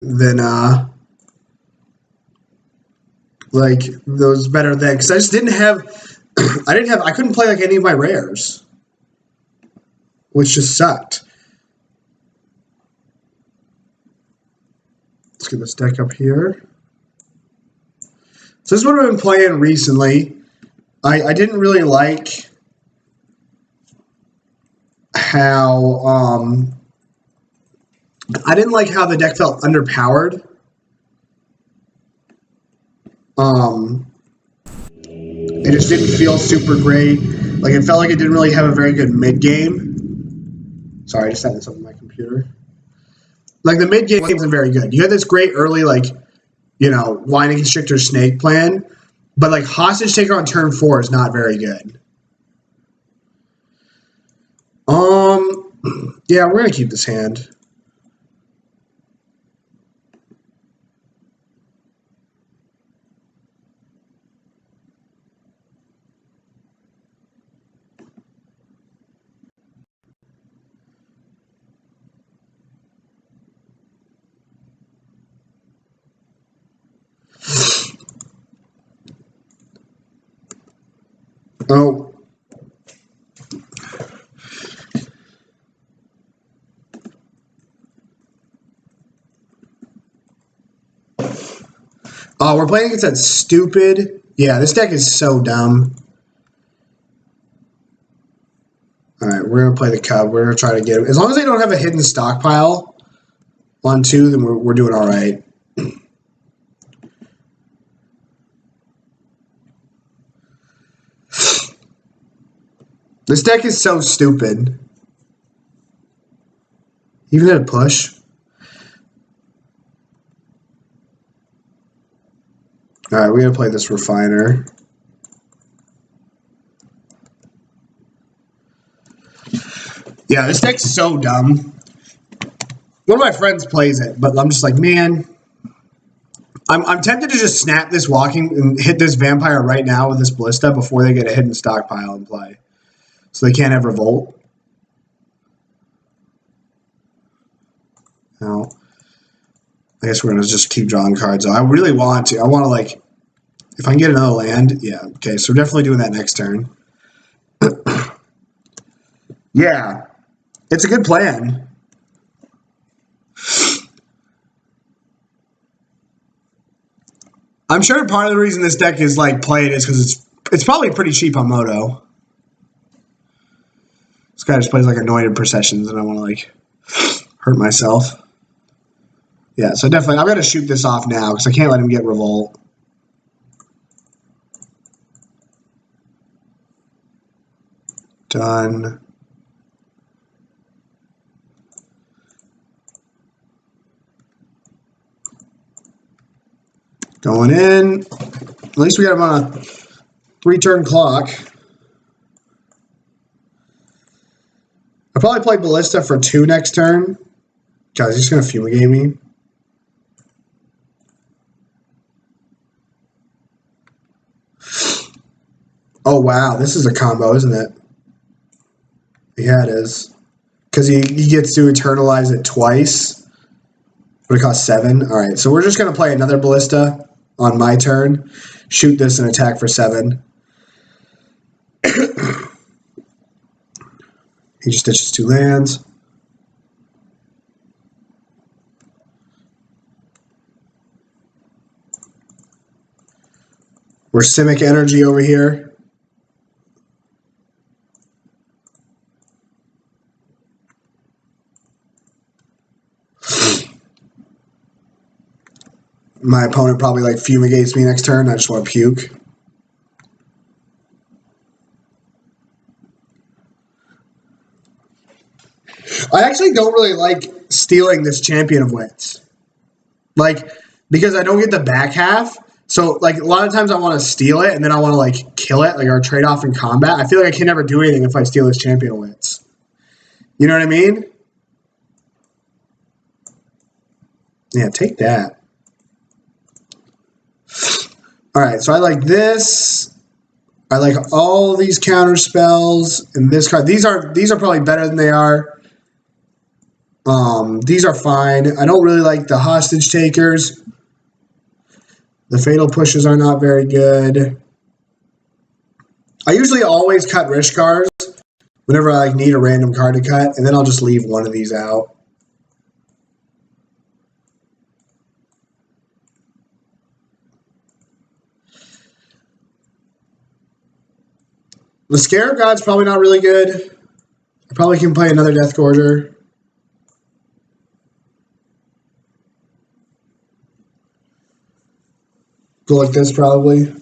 than like those better than, because I just didn't have I couldn't play like any of my rares, which just sucked. Let's get this deck up here. So this is what I've been playing recently. I didn't really like how I didn't like how the deck felt underpowered. It just didn't feel super great. Like, it felt like it didn't really have a very good mid game. Sorry, I just had this up on my computer. Like, the mid game wasn't very good. You had this great early, like, you know, Winding Constrictor Snake plan, but like Hostage Taker on turn 4 is not very good. Yeah, we're gonna keep this hand. Oh. Oh, we're playing against that stupid... Yeah, this deck is so dumb. Alright, we're going to play the Cub. We're going to try to get him. As long as they don't have a hidden stockpile on 2, then we're doing alright. This deck is so stupid. Even at a push. Alright, we're going to play this Refiner. Yeah, this deck's so dumb. One of my friends plays it, but I'm just like, man. I'm tempted to just snap this Walking and hit this Vampire right now with this Ballista before they get a hidden stockpile in play. So they can't have Revolt. No. I guess we're going to just keep drawing cards. I really want to. I want to, like, if I can get another land. Yeah, okay. So we're definitely doing that next turn. Yeah. It's a good plan. I'm sure part of the reason this deck is, like, played is because it's probably pretty cheap on Moto. This guy just plays like Anointed Processions, and I want to like hurt myself. Yeah, so definitely, I've got to shoot this off now because I can't let him get Revolt. Done. Going in. At least we got him on a 3-turn clock. I'll probably play Ballista for 2 next turn. God, he's just going to fumigate me. Oh, wow. This is a combo, isn't it? Yeah, it is. Because he gets to eternalize it twice. But it costs 7. All right, so we're just going to play another Ballista on my turn. Shoot this and attack for 7. He just ditches 2 lands. We're Simic Energy over here. My opponent probably like fumigates me next turn. I just want to puke. I actually don't really like stealing this Champion of Wits. Like, because I don't get the back half. So, like, a lot of times I want to steal it, and then I want to, like, kill it, like, our trade-off in combat. I feel like I can never do anything if I steal this Champion of Wits. You know what I mean? Yeah, take that. Alright, so I like this. I like all these counter spells and this card. These are probably better than they are. These are fine. I don't really like the hostage takers. The fatal pushes are not very good. I usually always cut Rishkars whenever I need a random card to cut, and then I'll just leave one of these out. The Scarab God's probably not really good. I probably can play another Deathgorger. Go like this, probably.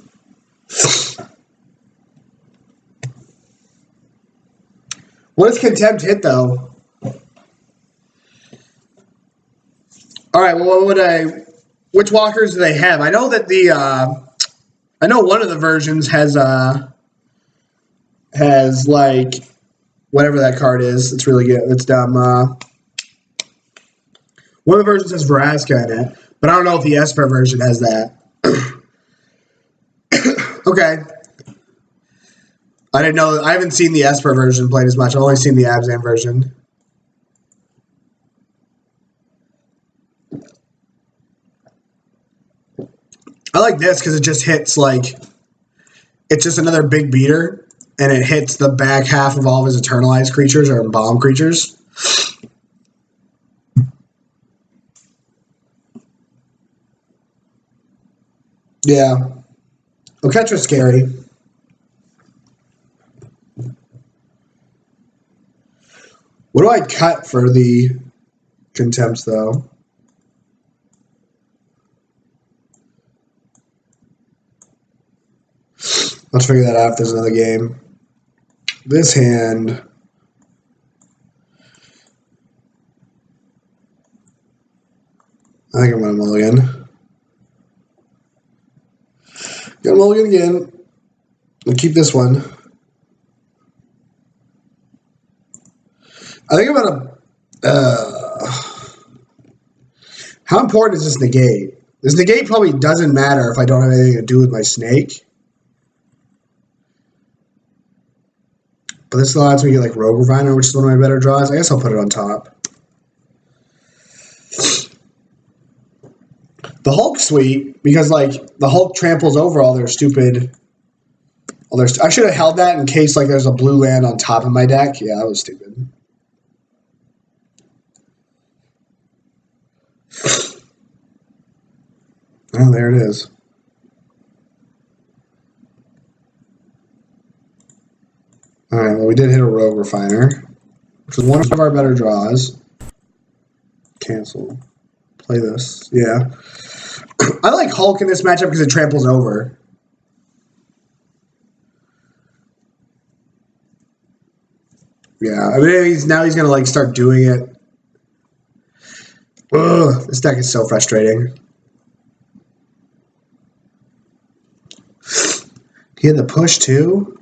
What does Contempt hit, though? Alright, well, what would I... Which walkers do they have? I know that the... I know one of the versions has, like... Whatever that card is. It's really good. It's dumb. One of the versions has Vraska in it. But I don't know if the Esper version has that. Okay. I didn't know. I haven't seen the Esper version played as much. I've only seen the Abzan version. I like this because it just hits like... It's just another big beater. And it hits the back half of all of his Eternalized creatures or bomb creatures. Yeah. Oketra's scary. What do I cut for the Contempts, though? Let's figure that out if there's another game. This hand... I think I'm going to mulligan. Got a mulligan again. I'll keep this one. I think I'm going to... How important is this negate? This negate probably doesn't matter if I don't have anything to do with my snake. But this allows me to get like Rogue Refiner, which is one of my better draws. I guess I'll put it on top. The Hulk's sweet because like the Hulk tramples over all their stupid. I should have held that in case like there's a blue land on top of my deck. Yeah, that was stupid. Oh, there it is. Alright, well, we did hit a Rogue Refiner, which is one of our better draws. Cancel. Play this. Yeah. I like Hulk in this matchup because it tramples over. Yeah, I mean, now he's going to, like, start doing it. Ugh, this deck is so frustrating. He had the push, too?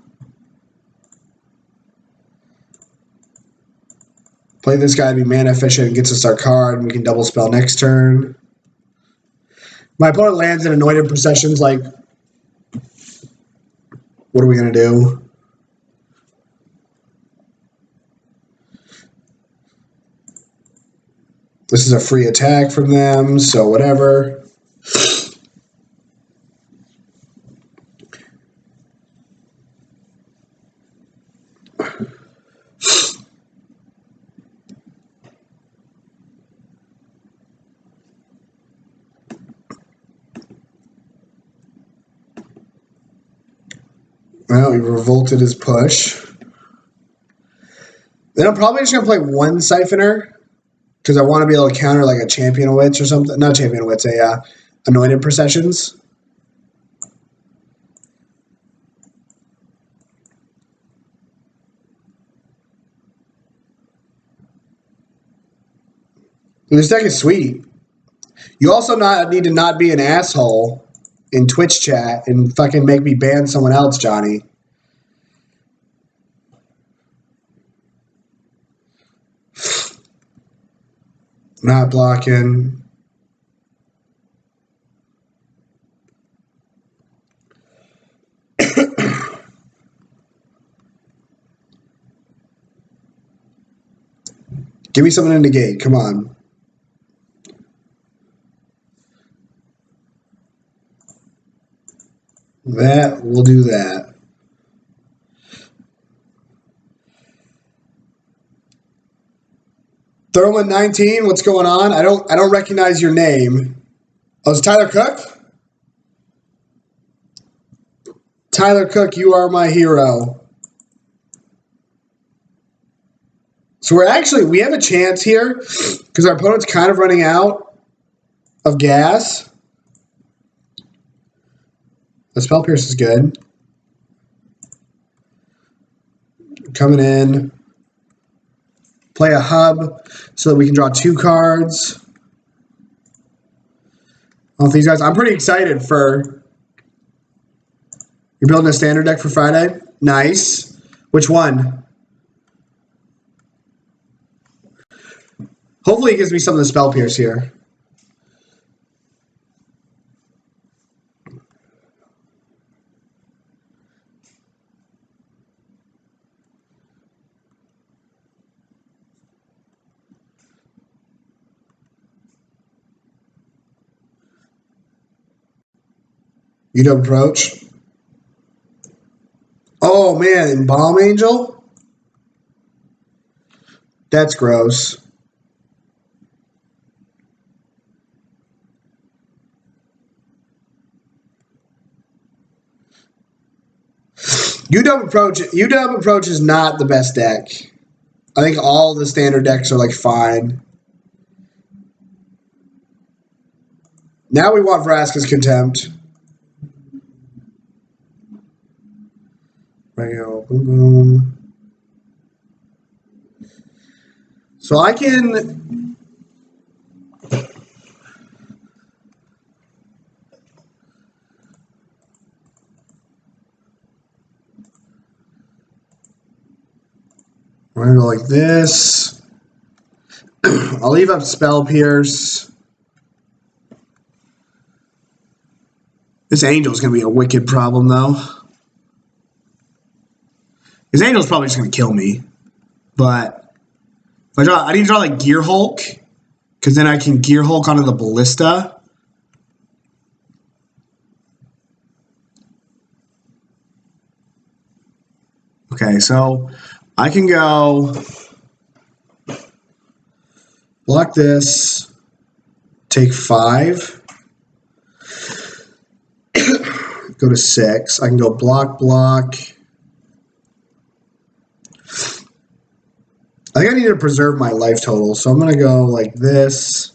Play this guy to be mana efficient and gets us our card, and we can double spell next turn. My opponent lands in Anointed Processions, like, what are we going to do? This is a free attack from them, so whatever. Well, he revolted his push. Then I'm probably just going to play one Siphoner. Because I want to be able to counter like a Champion of Wits or something. Not Champion of Wits, Anointed Processions. This deck is sweet. You also need to not be an asshole in Twitch chat and fucking make me ban someone else, Johnny. Not blocking. Give me something to negate. Come on. That will do that. Thermal 19, what's going on? I don't recognize your name. Oh, it's Tyler Cook? Tyler Cook, you are my hero. So we have a chance here because our opponent's kind of running out of gas. The Spell Pierce is good. Coming in. Play a hub so that we can draw 2 cards. All these guys. I'm pretty excited for... You're building a standard deck for Friday? Nice. Which one? Hopefully it gives me some of the Spell Pierce here. You don't approach. Oh man, Embalm Angel? That's gross. UW approach is not the best deck. I think all the standard decks are like fine. Now we want Vraska's Contempt. Boom, boom. So I can... We're going to go like this. I'll leave up Spell Pierce. This Angel's going to be a wicked problem, though. His Angel's probably just going to kill me. But if I need to draw like Gear Hulk, because then I can Gear Hulk onto the Ballista. Okay, so I can go block this, take 5, go to 6. I can go block. I think I need to preserve my life total, so I'm going to go like this.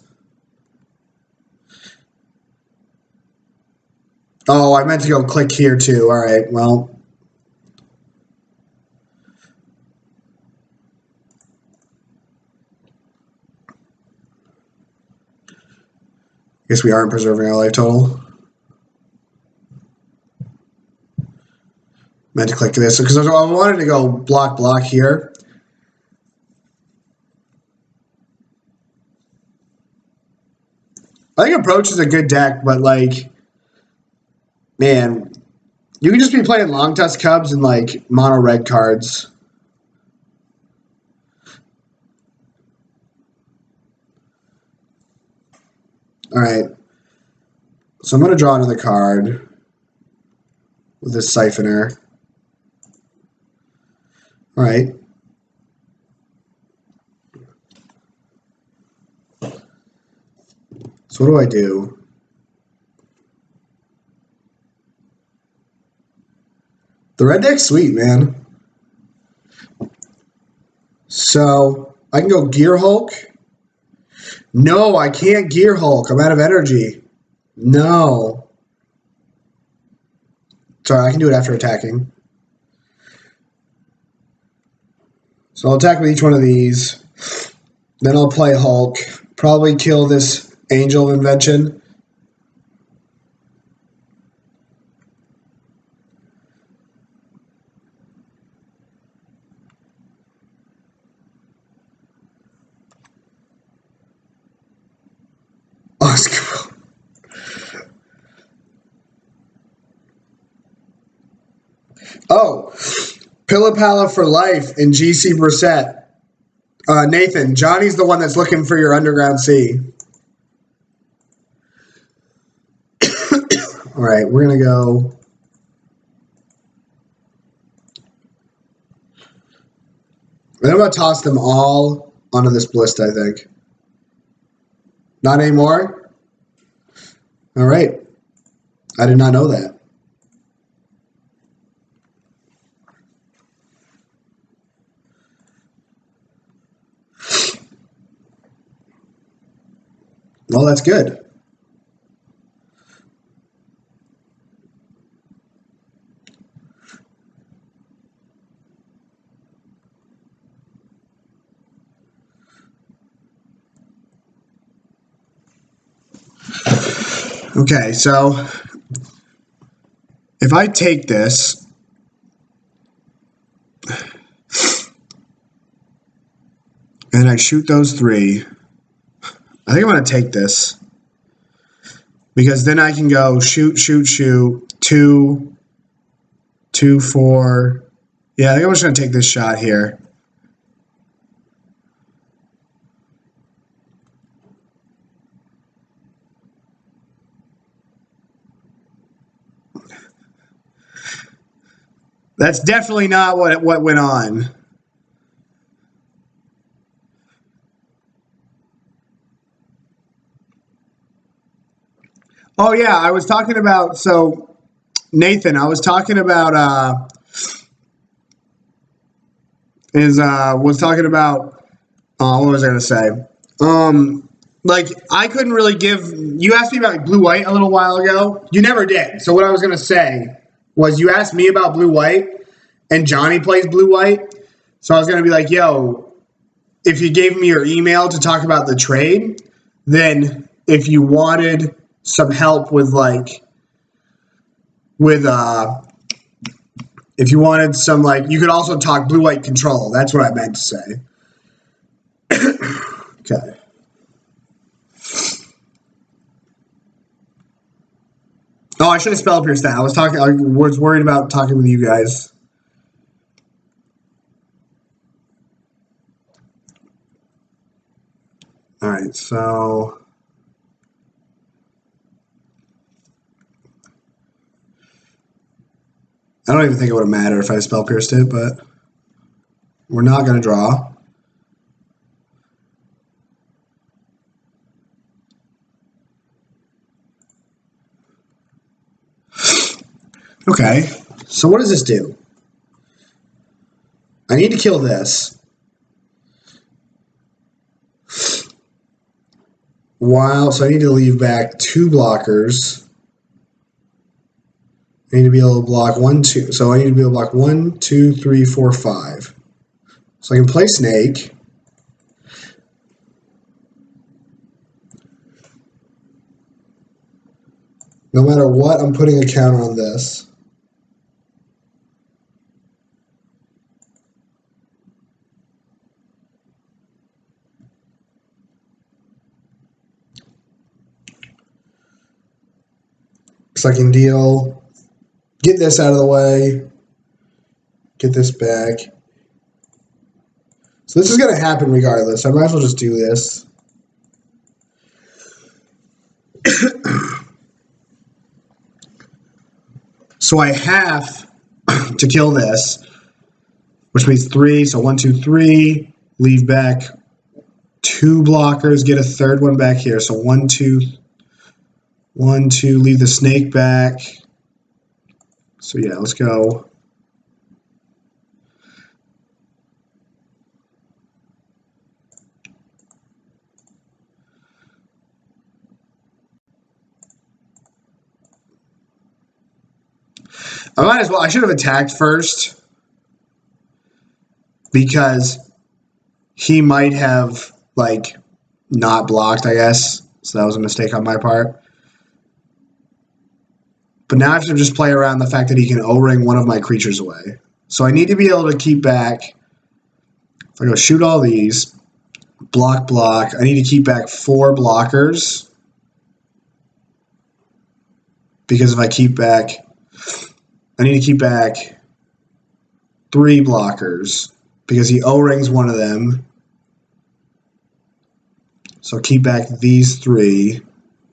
Oh, I meant to go click here too. All right, well. Guess we aren't preserving our life total. Meant to click this because I wanted to go block here. I think Approach is a good deck, but like, man, you can just be playing Longtusk Cubs and like mono red cards. All right, so I'm going to draw another card with this Siphoner. All right. So what do I do? The red deck's sweet, man. So I can go Gear Hulk. No, I can't Gear Hulk. I'm out of energy. No. Sorry, I can do it after attacking. So I'll attack with each one of these. Then I'll play Hulk. Probably kill this Angel of Invention. Oscar. Oh, Pillapalla for life in GC Brissette. Nathan, Johnny's the one that's looking for your underground sea. All right, we're going to go. I'm going to toss them all onto this Ballista, I think. Not anymore? All right. I did not know that. Well, that's good. Okay, so if I take this, and I shoot those 3, I think I'm going to take this, because then I can go shoot, 2, 4. Yeah, I think I'm just going to take this shot here. That's definitely not what went on. Oh yeah, I was talking about, so Nathan, I was talking about what was I gonna say? Like I couldn't really give. You asked me about like, blue white a little while ago. You never did. So what I was gonna say was you asked me about blue white, and Johnny plays blue white. So I was gonna be like, yo, if you gave me your email to talk about the trade, then if you wanted some help with if you wanted some you could also talk blue white control. That's what I meant to say. Okay. Oh, I should have spell pierced that. I was worried about talking with you guys. All right, so I don't even think it would have mattered if I spell pierced it, but we're not going to draw. Okay, so what does this do? I need to kill this. So I need to leave back 2 blockers. I need to be able to block 1, 2. So I need to be able to block 1, 2, 3, 4, 5. So I can play Snake. No matter what, I'm putting a counter on this. So I can get this out of the way, get this back. So this is going to happen regardless. I might as well just do this. So I have to kill this, which means 3. So 1, 2, 3, leave back 2 blockers, get a 3rd one back here. So 1, 2, 1, 2, leave the snake back. So yeah, let's go. I might as well. I should have attacked first because he might have not blocked, I guess. So that was a mistake on my part. But now I have to just play around the fact that he can O-ring one of my creatures away. So I need to be able to keep back. If I go shoot all these, block, I need to keep back 4 blockers. Because if I keep back, I need to keep back 3 blockers. Because he O-rings one of them. So keep back these 3,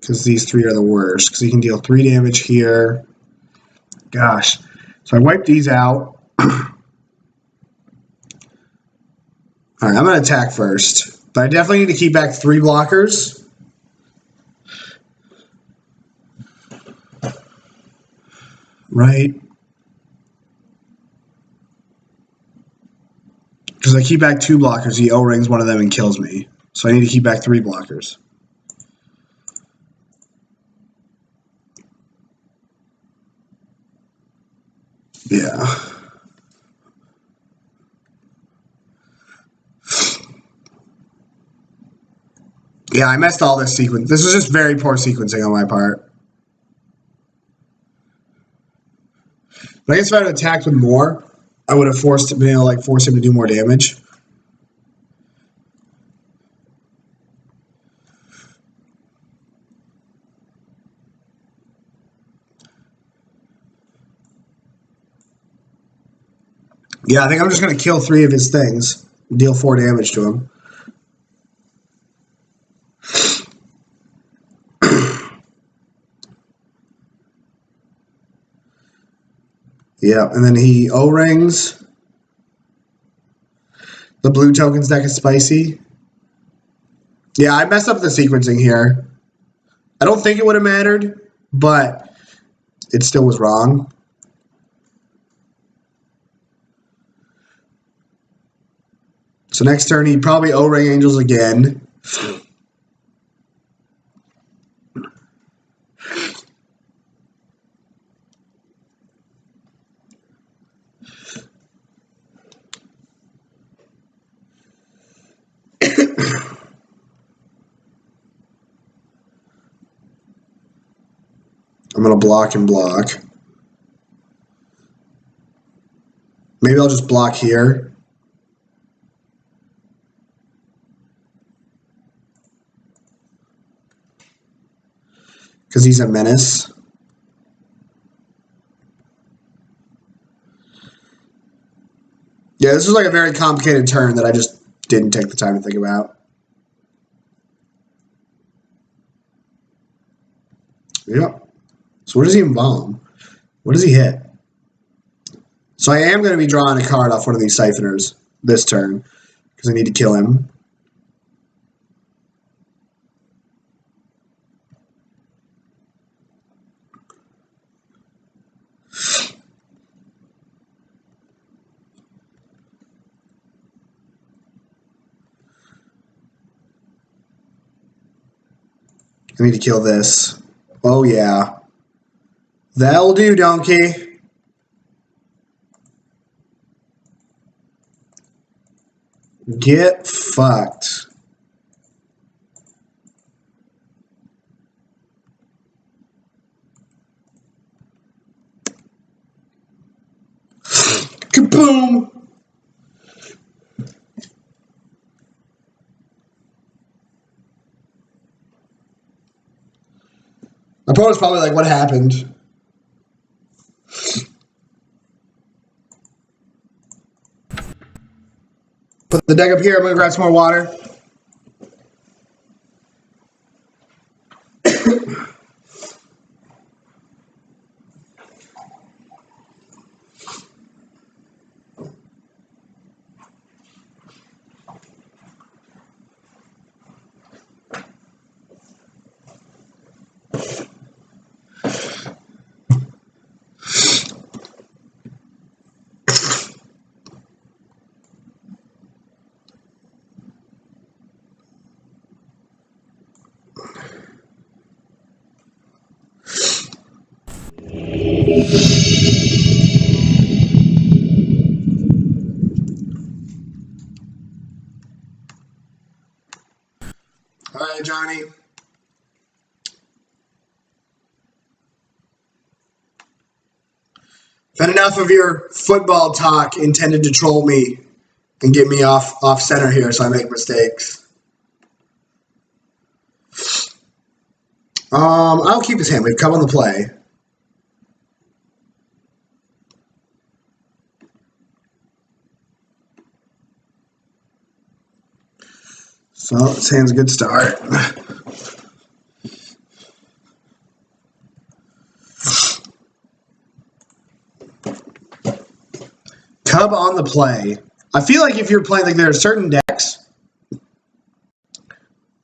because these 3 are the worst, because he can deal 3 damage here. Gosh. So I wipe these out. Alright, I'm going to attack first. But I definitely need to keep back 3 blockers. Right. Because I keep back 2 blockers, he O-rings one of them and kills me. So I need to keep back 3 blockers. Yeah. Yeah, I messed all this sequence. This was just very poor sequencing on my part. But I guess if I had attacked with more, I would have forced him to do more damage. Yeah, I think I'm just going to kill 3 of his things. Deal 4 damage to him. Yeah, and then he O-rings. The blue token's deck is spicy. Yeah, I messed up the sequencing here. I don't think it would have mattered, but it still was wrong. So next turn, he'd probably O-ring Angels again. I'm going to block and block. Maybe I'll just block here. Because he's a menace. Yeah, this was like a very complicated turn that I just didn't take the time to think about. Yep. So where does he embalm? What does he hit? So I am going to be drawing a card off one of these siphoners this turn because I need to kill him. I need to kill this. Oh, yeah. That'll do, donkey. Get fucked. Kaboom! My opponent's probably like, what happened? Put the deck up here. I'm going to grab some more water. All right, Johnny. Had enough of your football talk intended to troll me and get me off center here so I make mistakes. I'll keep his hand. We've come on the play. So this hand's a good start. Cub on the play. I feel like if you're playing, like there are certain decks.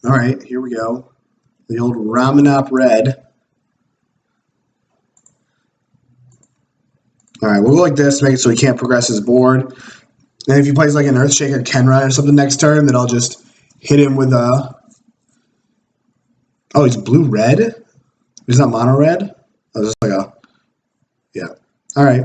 All right, here we go. The old Ramanop Red. All right, we'll go like this, make it so he can't progress his board. And if he plays like an Earthshaker Kenrun or something next turn, then I'll just hit him with a... Oh, he's blue-red? He's not mono-red? Oh, just like a... Yeah. All right.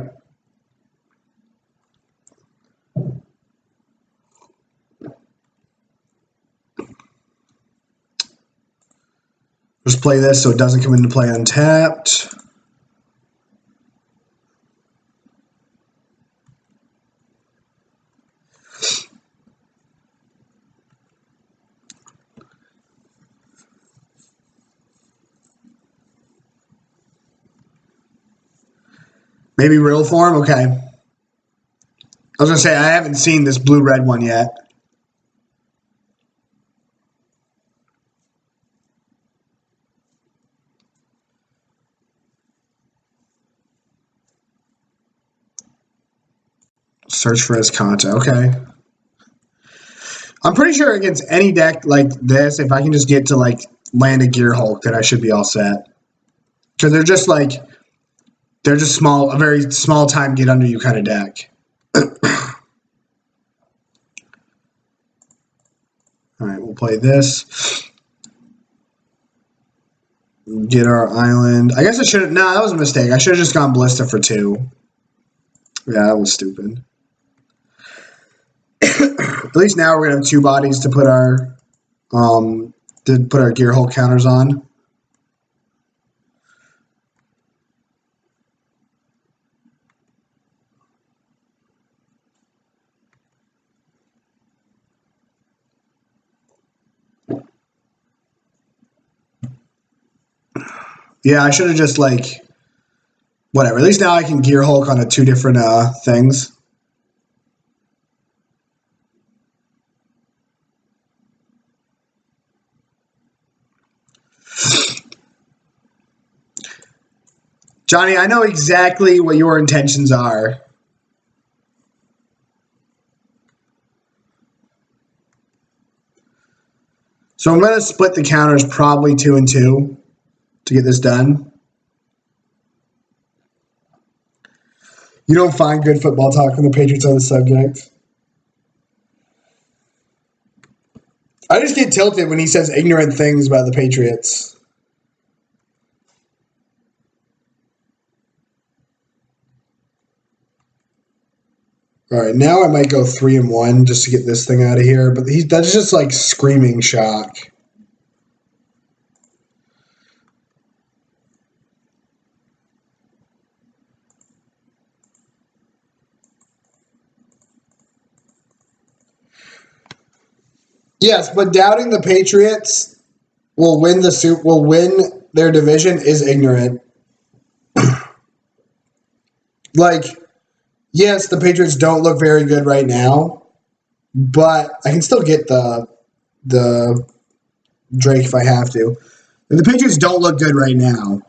Just play this so it doesn't come into play untapped. Maybe Riddle form? Okay. I was going to say, I haven't seen this blue-red one yet. Search for his content. Okay. I'm pretty sure against any deck like this, if I can just get to, like, land a Gear Hulk, then I should be all set. Because they're just, like... They're just small, a very small time get under you kind of deck. Alright, we'll play this. Get our island. I guess I should have... Nah, that was a mistake. I should have just gone Ballista for 2. Yeah, that was stupid. At least now we're going to have 2 bodies to put our... Gear Hulk counters on. Yeah, I should have just, like, whatever. At least now I can Gear Hulk on 2 different things. Johnny, I know exactly what your intentions are. So I'm going to split the counters probably 2 and 2 to get this done. You don't find good football talk from the Patriots on the subject. I just get tilted when he says ignorant things about the Patriots. All right, now I might go 3 and 1 just to get this thing out of here, but that's just like screaming shock. Yes, but doubting the Patriots will win their division is ignorant. Like, yes, the Patriots don't look very good right now, but I can still get the Drake if I have to. And the Patriots don't look good right now,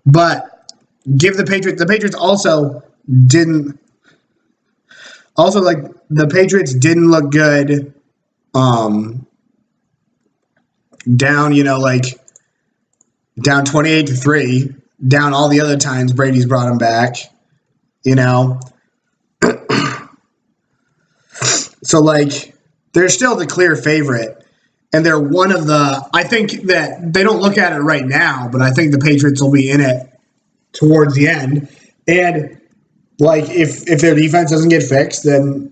but give the Patriots also didn't the Patriots didn't look good down, down 28-3, down all the other times Brady's brought them back, So, they're still the clear favorite, and they're one of the... I think that they don't look at it right now, but I think the Patriots will be in it towards the end. And, if their defense doesn't get fixed, then,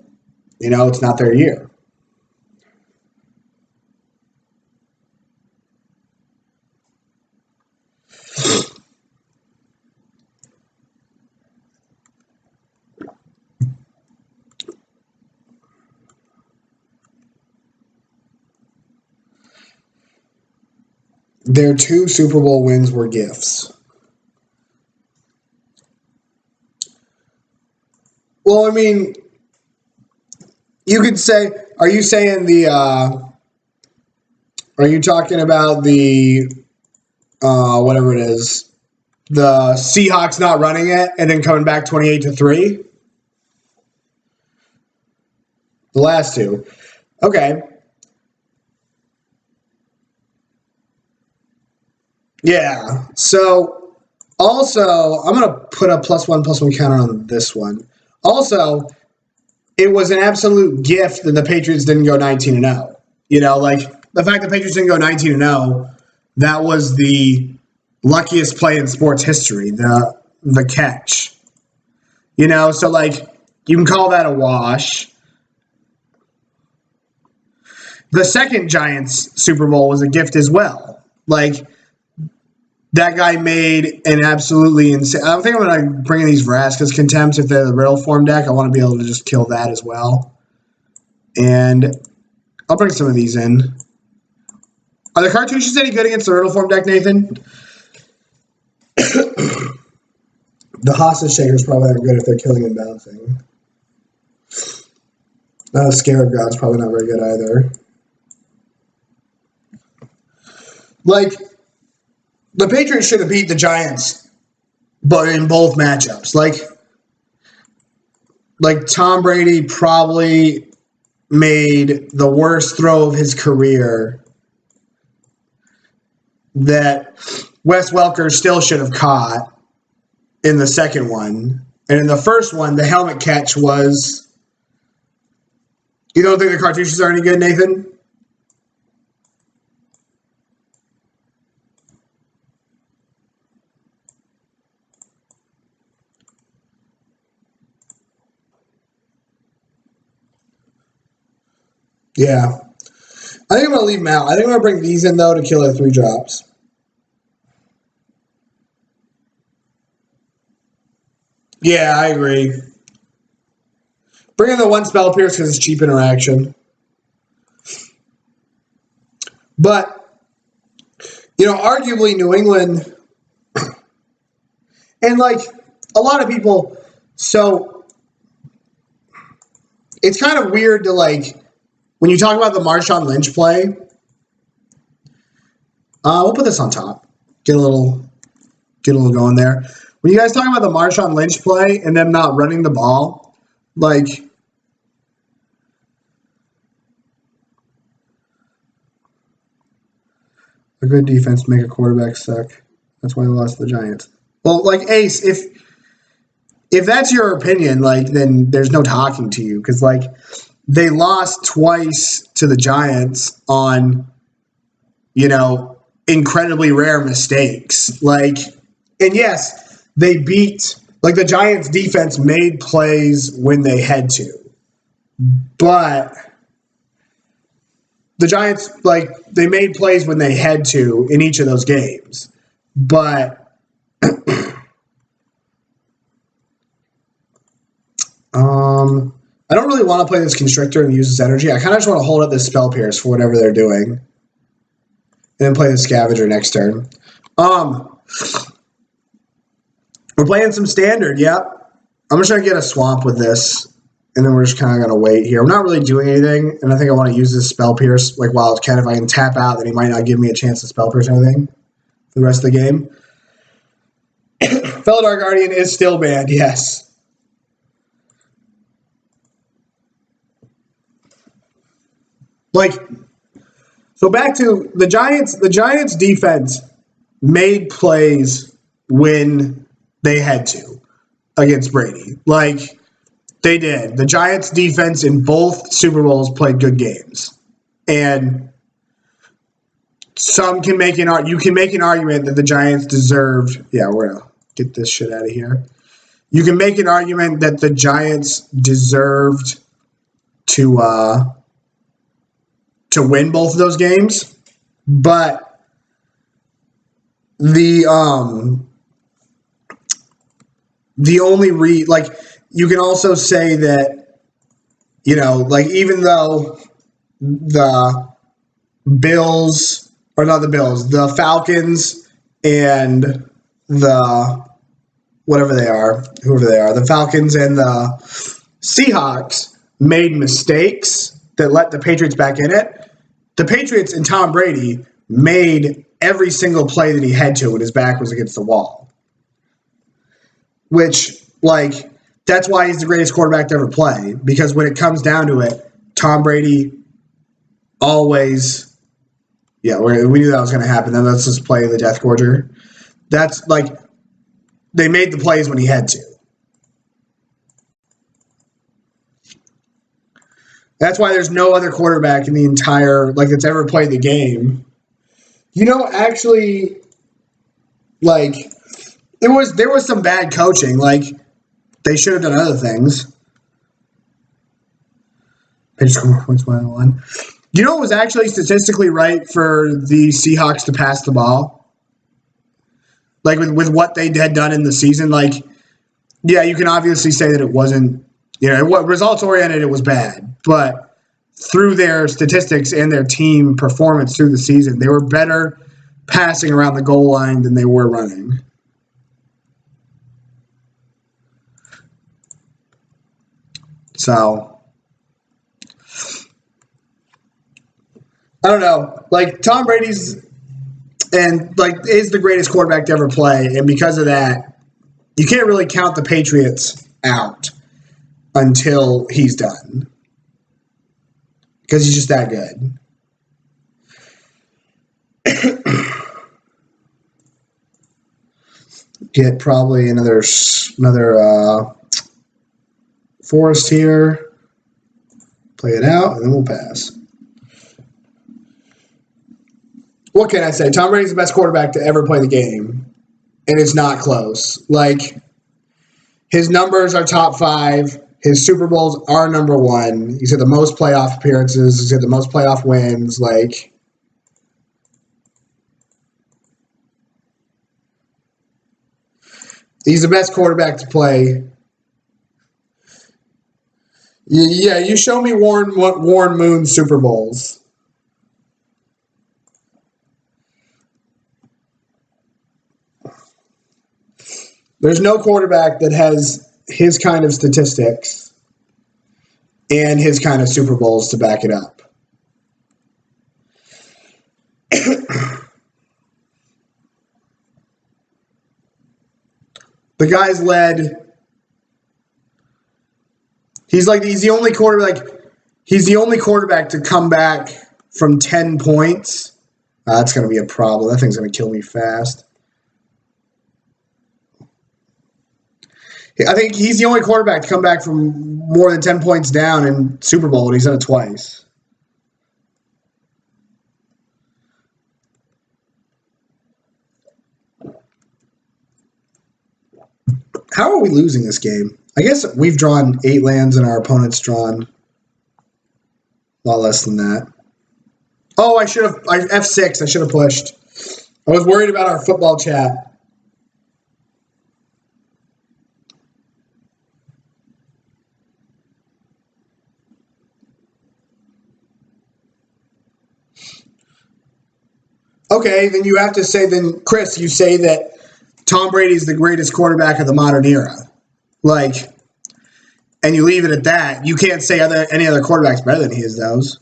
it's not their year. Their 2 Super Bowl wins were gifts. Well, I mean, you could say, are you saying the Are you talking about the whatever it is, the Seahawks not running it and then coming back 28-3? The last two. Okay. Yeah. So also, I'm going to put a +1/+1 counter on this one. Also, it was an absolute gift that the Patriots didn't go 19-0. You know, like the fact the Patriots didn't go 19-0, that was the luckiest play in sports history, the catch. You know, so like you can call that a wash. The second Giants Super Bowl was a gift as well. Like, that guy made an absolutely insane... I think I'm going to bring in these Vraskas Contempts if they're the Riddle form deck. I want to be able to just kill that as well. And I'll bring some of these in. Are the Cartouches any good against the Riddle form deck, Nathan? The Hostage Taker's probably not good if they're killing and bouncing. Scarab God's probably not very good either. Like, the Patriots should have beat the Giants, but in both matchups. Like Tom Brady probably made the worst throw of his career that Wes Welker still should have caught in the second one. And in the first one, the helmet catch was... You don't think the Cartouches are any good, Nathan? Yeah. I think I'm going to leave them out. I think I'm going to bring these in, though, to kill their 3 drops. Yeah, I agree. Bring in the 1 Spell Pierce because it's cheap interaction. But, you know, arguably New England, and like a lot of people, so it's kind of weird to like, when you talk about the Marshawn Lynch play, we'll put this on top. Get a little going there. When you guys talk about the Marshawn Lynch play and them not running the ball, like, a good defense make a quarterback suck. That's why they lost to the Giants. Well, like, Ace, if that's your opinion, like, then there's no talking to you because, like, they lost twice to the Giants on, you know, incredibly rare mistakes. Like, and yes, they beat, like, the Giants defense made plays when they had to. But the Giants, like, they made plays when they had to in each of those games. But I don't really want to play this Constrictor and use this energy. I kind of just want to hold up this Spell Pierce for whatever they're doing. And then play the Scavenger next turn. We're playing some Standard, yep. I'm just going to get a Swamp with this. And then we're just kind of going to wait here. I'm not really doing anything. And I think I want to use this Spell Pierce like Wildcat. If I can tap out, then he might not give me a chance to Spell Pierce anything for the rest of the game. Felidar Guardian is still banned, yes. Like, so back to the Giants. The Giants defense made plays when they had to against Brady. Like, they did. The Giants defense in both Super Bowls played good games. And some can make you can make an argument that the Giants deserved. Yeah, we're going to get this shit out of here. You can make an argument that the Giants deserved to win both of those games, but the only like, you can also say that, you know, like, even though the Bills, or not the Bills, the Falcons and the whoever they are, the Falcons and the Seahawks made mistakes that let the Patriots back in it, the Patriots and Tom Brady made every single play that he had to when his back was against the wall. Which, like, that's why he's the greatest quarterback to ever play. Because when it comes down to it, Tom Brady always, yeah, we knew that was going to happen. Then let's just play the Deathgorger. That's, like, they made the plays when he had to. That's why there's no other quarterback in the entire, like, that's ever played the game. You know, actually, like, there was some bad coaching. Like, they should have done other things. They just scored points 1-1. You know what was actually statistically right for the Seahawks to pass the ball? Like, with what they had done in the season, like, yeah, you can obviously say that it wasn't, you know, what results-oriented, it was bad. But through their statistics and their team performance through the season, they were better passing around the goal line than they were running. So, I don't know. Like, Tom Brady's and like is the greatest quarterback to ever play, and because of that, you can't really count the Patriots out until he's done. Because he's just that good. Get probably another forest here. Play it out, and then we'll pass. What can I say? Tom Brady's the best quarterback to ever play the game, and it's not close. Like, his numbers are top 5. His Super Bowls are number 1. He's had the most playoff appearances. He's had the most playoff wins. Like, he's the best quarterback to play. Yeah, you show me Warren Moon's Super Bowls. There's no quarterback that has his kind of statistics and his kind of Super Bowls to back it up. The guy's led. He's the only quarterback. He's the only quarterback to come back from 10 points. That's going to be a problem. That thing's going to kill me fast. I think he's the only quarterback to come back from more than 10 points down in Super Bowl, and he's done it twice. How are we losing this game? I guess we've drawn 8 lands and our opponent's drawn a lot less than that. Oh, F6. I should have pushed. I was worried about our football chat. Okay, then you have to say, then, Chris, you say that Tom Brady's the greatest quarterback of the modern era. Like, and you leave it at that. You can't say any other quarterback's better than he is, those.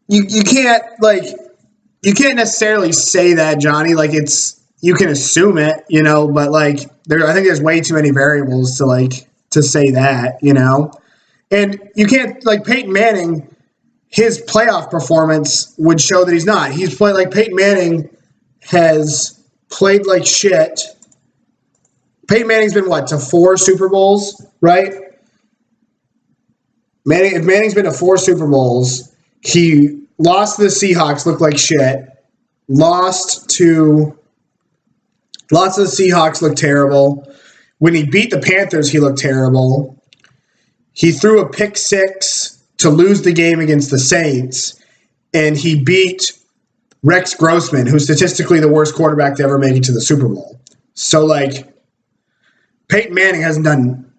You can't, like, you can't necessarily say that, Johnny. Like, you can assume it, you know, but, like, I think there's way too many variables to, like, to say that, you know. And you can't, like, Peyton Manning, his playoff performance would show that he's not. He's played, like, Peyton Manning has played like shit. Peyton Manning's been, what, to 4 Super Bowls, right? If Manning's been to 4 Super Bowls, he lost to the Seahawks, looked like shit. Lost to the Seahawks, looked terrible. When he beat the Panthers, he looked terrible. He threw a pick 6 to lose the game against the Saints, and he beat Rex Grossman, who's statistically the worst quarterback to ever make it to the Super Bowl. So, like, Peyton Manning hasn't done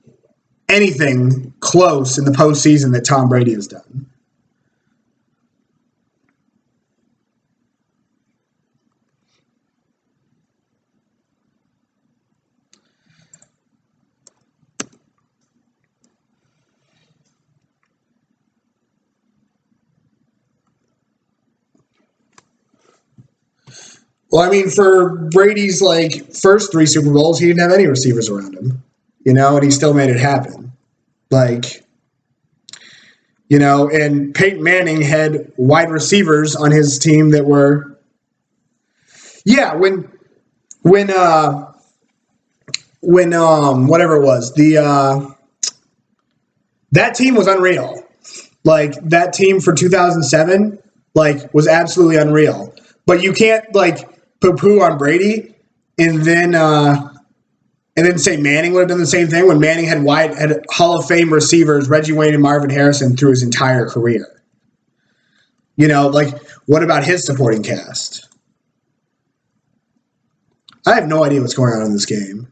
anything close in the postseason that Tom Brady has done. Well, I mean, for Brady's like first 3 Super Bowls, he didn't have any receivers around him, you know, and he still made it happen. Like, you know, and Peyton Manning had wide receivers on his team that were, yeah, when whatever it was, that team was unreal. Like, that team for 2007, like, was absolutely unreal. But you can't, like, poo-poo on Brady and then say Manning would have done the same thing when Manning had Hall of Fame receivers, Reggie Wayne and Marvin Harrison, through his entire career. You know, like, what about his supporting cast? I have no idea what's going on in this game.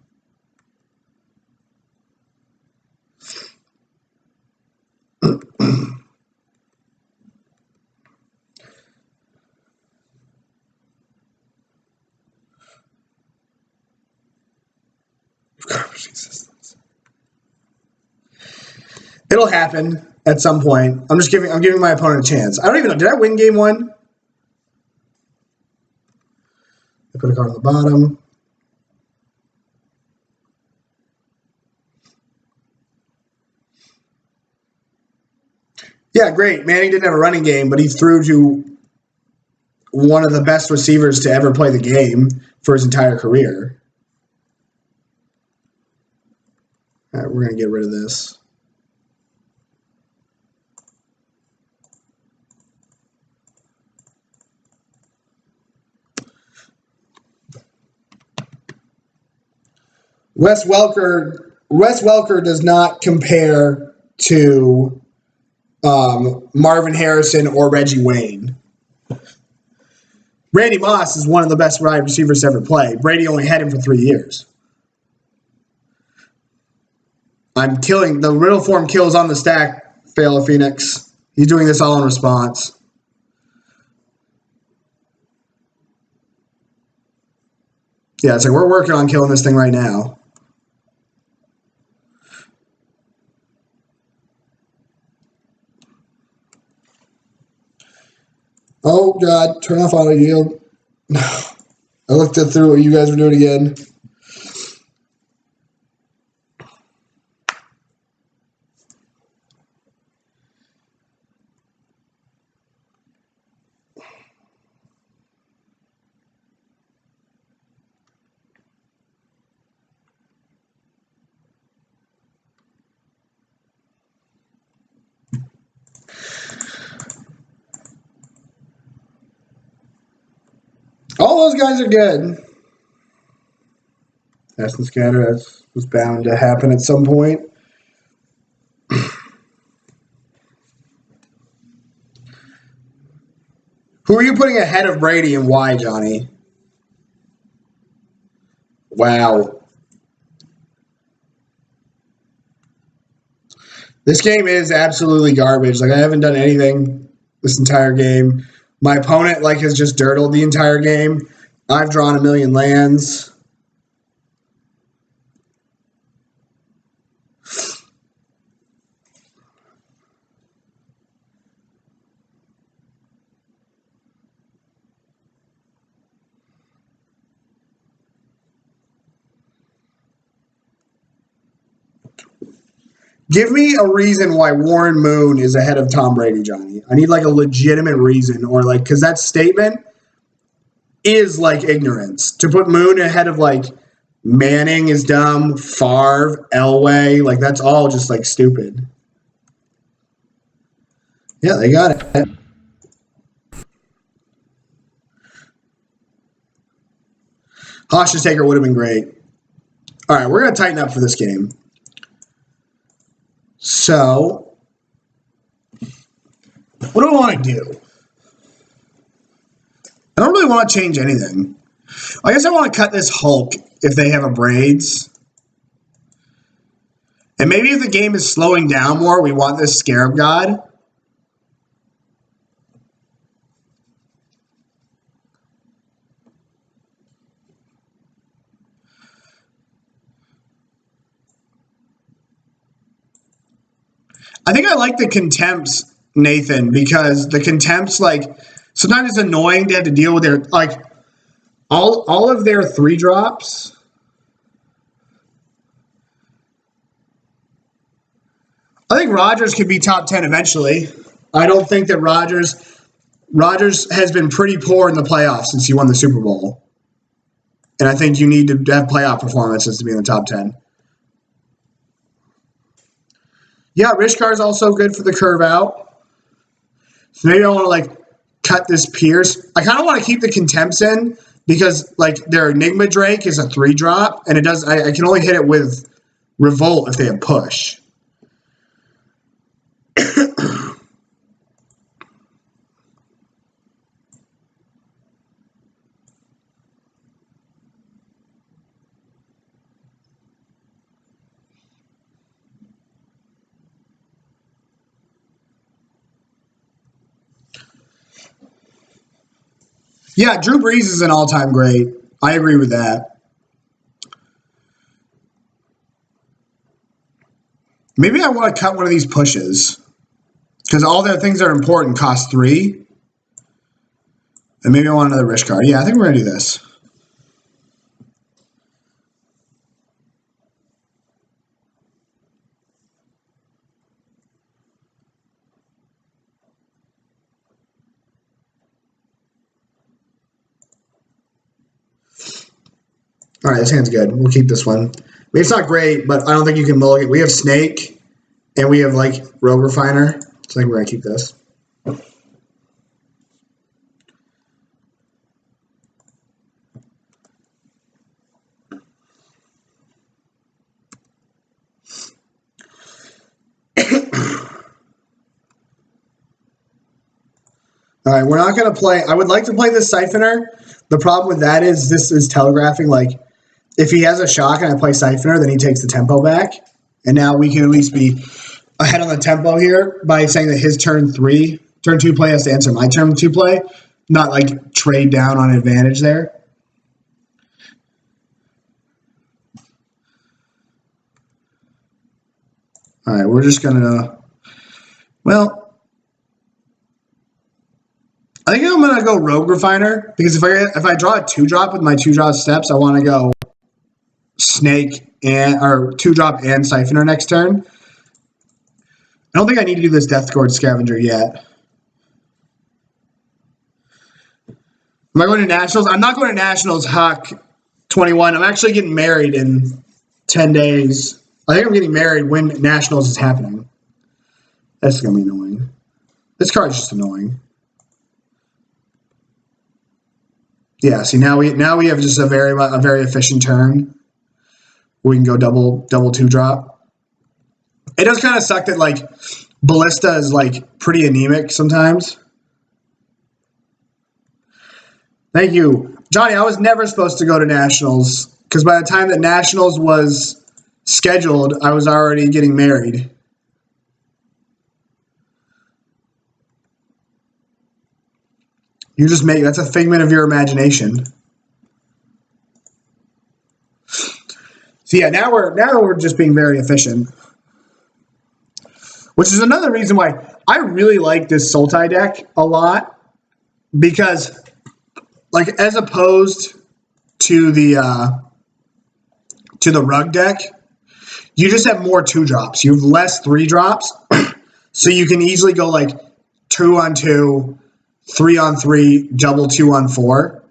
It'll happen at some point. I'm giving my opponent a chance. I don't even know. Did I win game 1? I put a card on the bottom. Yeah, great. Manning didn't have a running game, but he threw to one of the best receivers to ever play the game for his entire career. All right, we're going to get rid of this. Wes Welker does not compare to Marvin Harrison or Reggie Wayne. Randy Moss is one of the best wide receivers to ever play. Brady only had him for 3 years. I'm killing. The riddle form kills on the stack, Fail Phoenix. He's doing this all in response. Yeah, it's like we're working on killing this thing right now. Oh, God. Turn off auto yield. I looked through what you guys were doing again. All those guys are good. Cast and Scatter, that was bound to happen at some point. Who are you putting ahead of Brady and why, Johnny? Wow. This game is absolutely garbage. Like, I haven't done anything this entire game. My opponent, like, has just dirtled the entire game. I've drawn 1,000,000 lands. Give me a reason why Warren Moon is ahead of Tom Brady, Johnny. I need, like, a legitimate reason, or, like, because that statement is, like, ignorance. To put Moon ahead of, like, Manning is dumb, Favre, Elway, like, that's all just, like, stupid. Yeah, they got it. Hostage Taker would have been great. All right, we're going to tighten up for this game. So, what do I want to do? I don't really want to change anything. I guess I want to cut this Hulk if they have a Braids. And maybe if the game is slowing down more, we want this Scarab God. I think I like the Contempts, Nathan, because the Contempts, like, sometimes it's annoying to have to deal with their, like, all of their 3-drops. I think Rodgers could be top 10 eventually. I don't think that Rodgers has been pretty poor in the playoffs since he won the Super Bowl. And I think you need to have playoff performances to be in the top 10. Yeah, Rishkar is also good for the curve out. So maybe I want to like cut this Pierce. I kind of want to keep the Contempts in because like their Enigma Drake is a 3-drop and it does. I can only hit it with Revolt if they have push. Yeah, Drew Brees is an all-time great. I agree with that. Maybe I want to cut one of these pushes because all their things that are important cost 3. And maybe I want another Rishkar. Yeah, I think we're going to do this. All right, this hand's good. We'll keep this one. I mean, it's not great, but I don't think you can mulligan. We have Snake, and we have, like, Rogue Refiner. So I think we're going to keep this. All right, we're not going to play. I would like to play this Siphoner. The problem with that is this is telegraphing, like, if he has a shock and I play Siphoner, then he takes the tempo back. And now we can at least be ahead on the tempo here by saying that his turn 2 play has to answer my turn 2 play, not like trade down on advantage there. All right, we're just going to, well, I think I'm going to go Rogue Refiner because if I draw a 2-drop with my 2-drop steps, I want to go Snake or 2-drop and Siphoner next turn. I don't think I need to do this Deathgordge Scavenger yet. Am I going to Nationals? I'm not going to Nationals, Huck 21. I'm actually getting married in 10 days. I think I'm getting married when Nationals is happening. That's going to be annoying. This card's just annoying. Yeah, see now we have just a very efficient turn. We can go double 2-drop. It does kind of suck that like Balista is like pretty anemic sometimes. Thank you, Johnny. I was never supposed to go to Nationals because by the time that Nationals was scheduled, I was already getting married. You just make that's a figment of your imagination. So yeah, now we're just being very efficient. Which is another reason why I really like this Sultai deck a lot. Because like as opposed to the rug deck, you just have more 2-drops. You have less 3-drops. So you can easily go like 2-on-2, 3-on-3, double 2-on-4.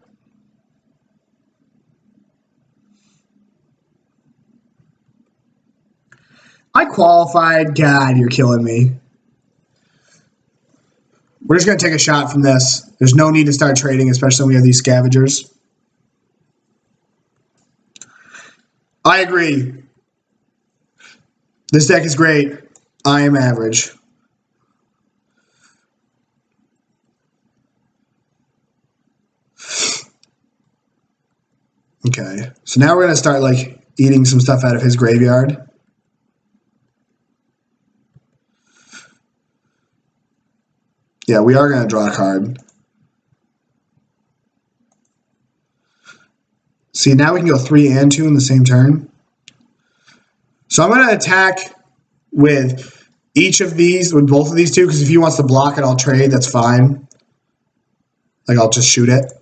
I qualified. God, you're killing me. We're just going to take a shot from this. There's no need to start trading, especially when we have these scavengers. I agree. This deck is great. I am average. Okay, so now we're going to start like eating some stuff out of his graveyard. Yeah, we are going to draw a card. See, now we can go 3 and 2 in the same turn. So I'm going to attack with each of these, with both of these two, because if he wants to block it, I'll trade. That's fine. Like, I'll just shoot it.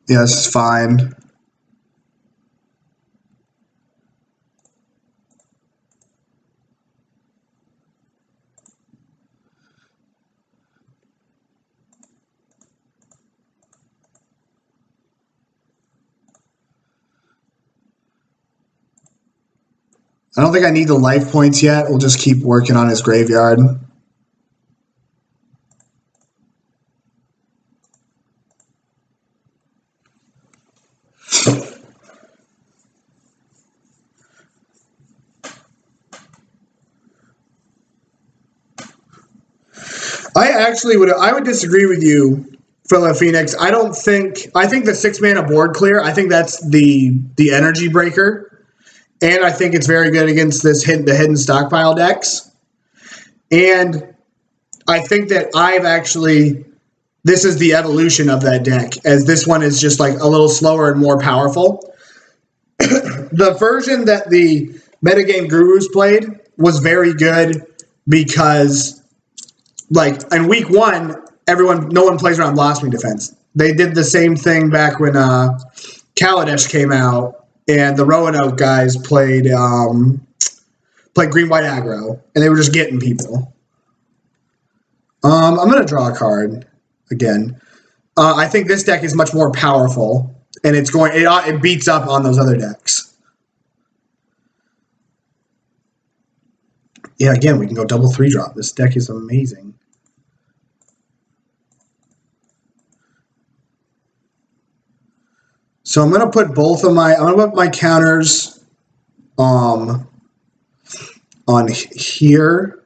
Yeah, this is fine. I don't think I need the life points yet. We'll just keep working on his graveyard. I would disagree with you, Philip Phoenix. I think the 6-mana board clear, I think that's the energy breaker. And I think it's very good against the hidden stockpile decks. And I think that this is the evolution of that deck, as this one is just like a little slower and more powerful. The version that the metagame gurus played was very good because, like, in week 1, no one plays around Blossoming Defense. They did the same thing back when Kaladesh came out. And the Roanoke guys played green-white aggro, and they were just getting people. I'm going to draw a card again. I think this deck is much more powerful, and it beats up on those other decks. Yeah, again, we can go double 3-drop. This deck is amazing. So I'm going to put my counters on here.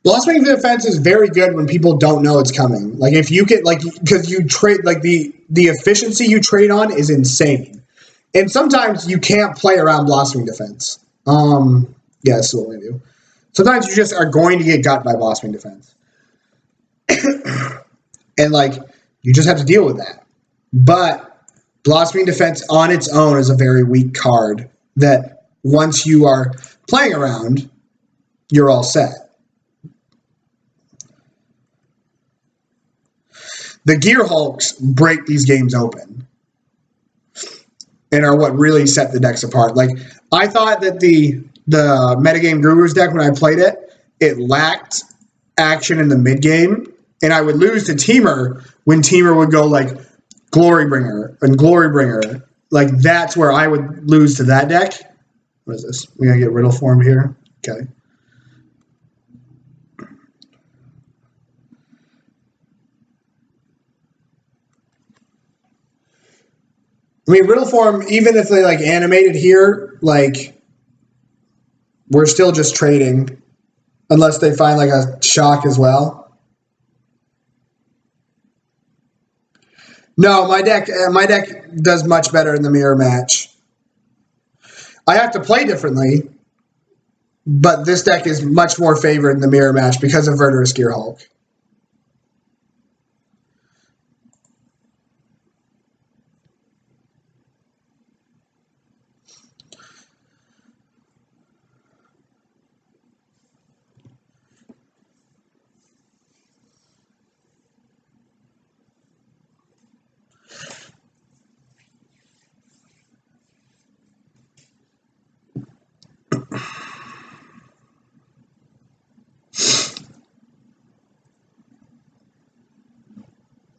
Blossoming Defense is very good when people don't know it's coming. Like, if you get, like, because you trade, like, the efficiency you trade on is insane. And sometimes you can't play around Blossoming Defense. Yeah, that's what we do. Sometimes you just are going to get got by Blossoming Defense. And, like, you just have to deal with that. But Blossoming Defense on its own is a very weak card that once you are playing around, you're all set. The Gear Hulks break these games open and are what really set the decks apart. Like, I thought that the metagame Gurus deck, when I played it, it lacked action in the mid game. And I would lose to Teamer when Teamer would go, like, Glorybringer and Glorybringer. Like, that's where I would lose to that deck. What is this? We gotta get Riddle form here. Okay. I mean, Riddle form, even if they, like, animated here, like, we're still just trading. Unless they find, like, a shock as well. No, my deck does much better in the mirror match. I have to play differently, but this deck is much more favored in the mirror match because of Vurdurous Gear Hulk.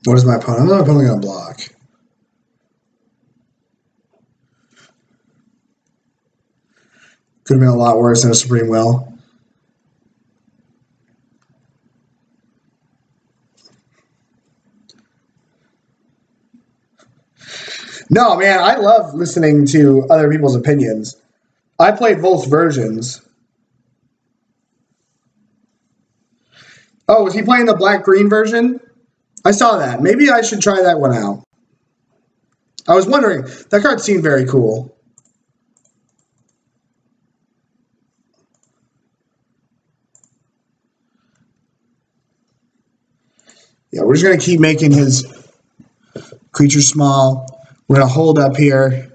What is my opponent? I'm not opponent going to block. Could have been a lot worse than a Supreme Will. No, man, I love listening to other people's opinions. I played both versions. Oh, was he playing the black-green version? I saw that. Maybe I should try that one out. I was wondering. That card seemed very cool. Yeah, we're just going to keep making his creature small. We're going to hold up here.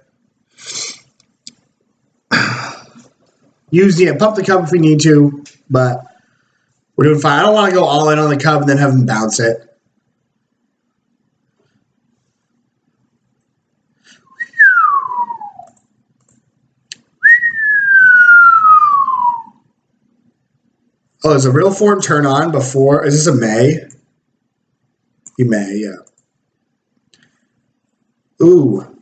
Pump the cup if we need to, but We're doing fine. I don't want to go all in on the Cub and then have him bounce it. Oh, is a real form turn on before? Is this a May? He may, yeah. Ooh.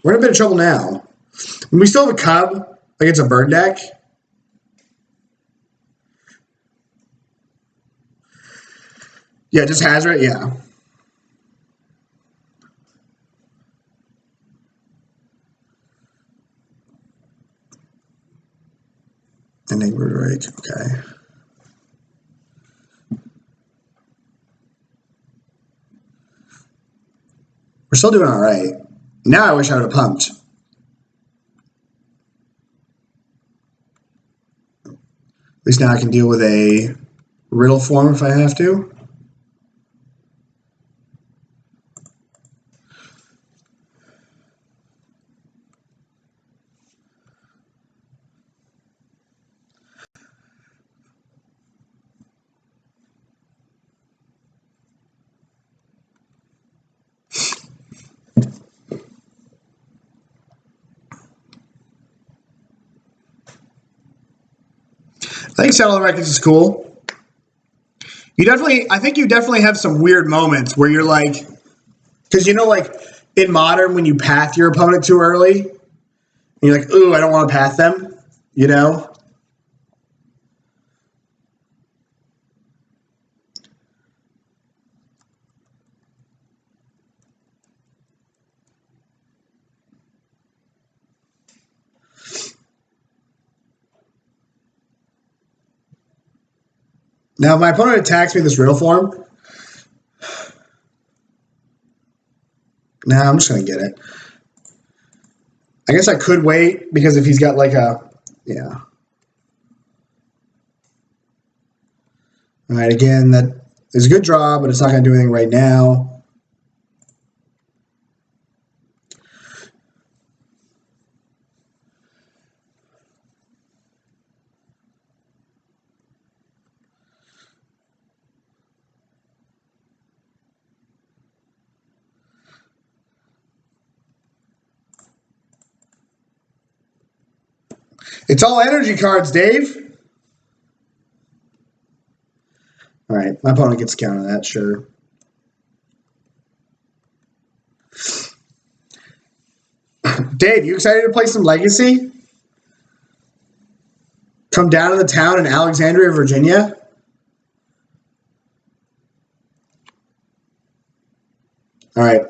We're in a bit of trouble now. We still have a Cub. Like it's a bird deck. Yeah, just Hazard, yeah. Enigma Drake, okay. We're still doing all right. Now I wish I would have pumped. At least now I can deal with a riddle form if I have to. I think Settle the Records is cool. I think you definitely have some weird moments where you're like, because you know, like in Modern, when you path your opponent too early, and you're like, ooh, I don't want to path them, you know? Now, if my opponent attacks me with this riddle form, I'm just going to get it. I guess I could wait, because if he's got like a, yeah. All right, again, that is a good draw, but it's not going to do anything right now. It's all energy cards, Dave. All right, my opponent gets count on that, sure. Dave, you excited to play some Legacy? Come down to the town in Alexandria, Virginia? All right. I'm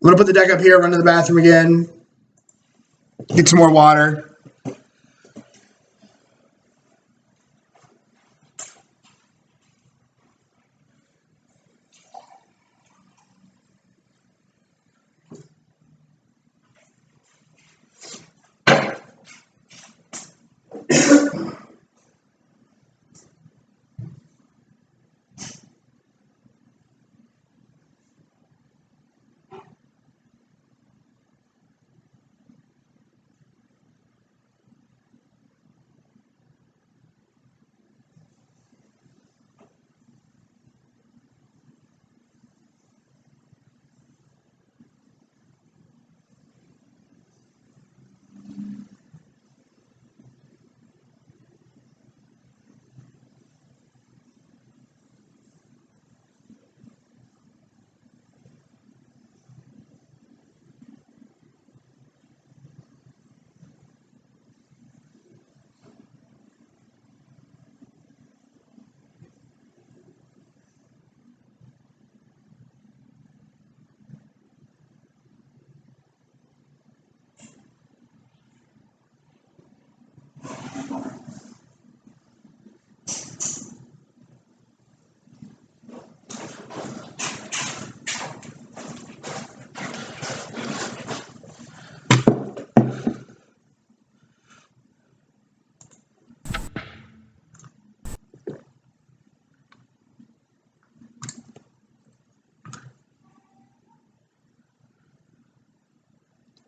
going to put the deck up here, run to the bathroom again, get some more water.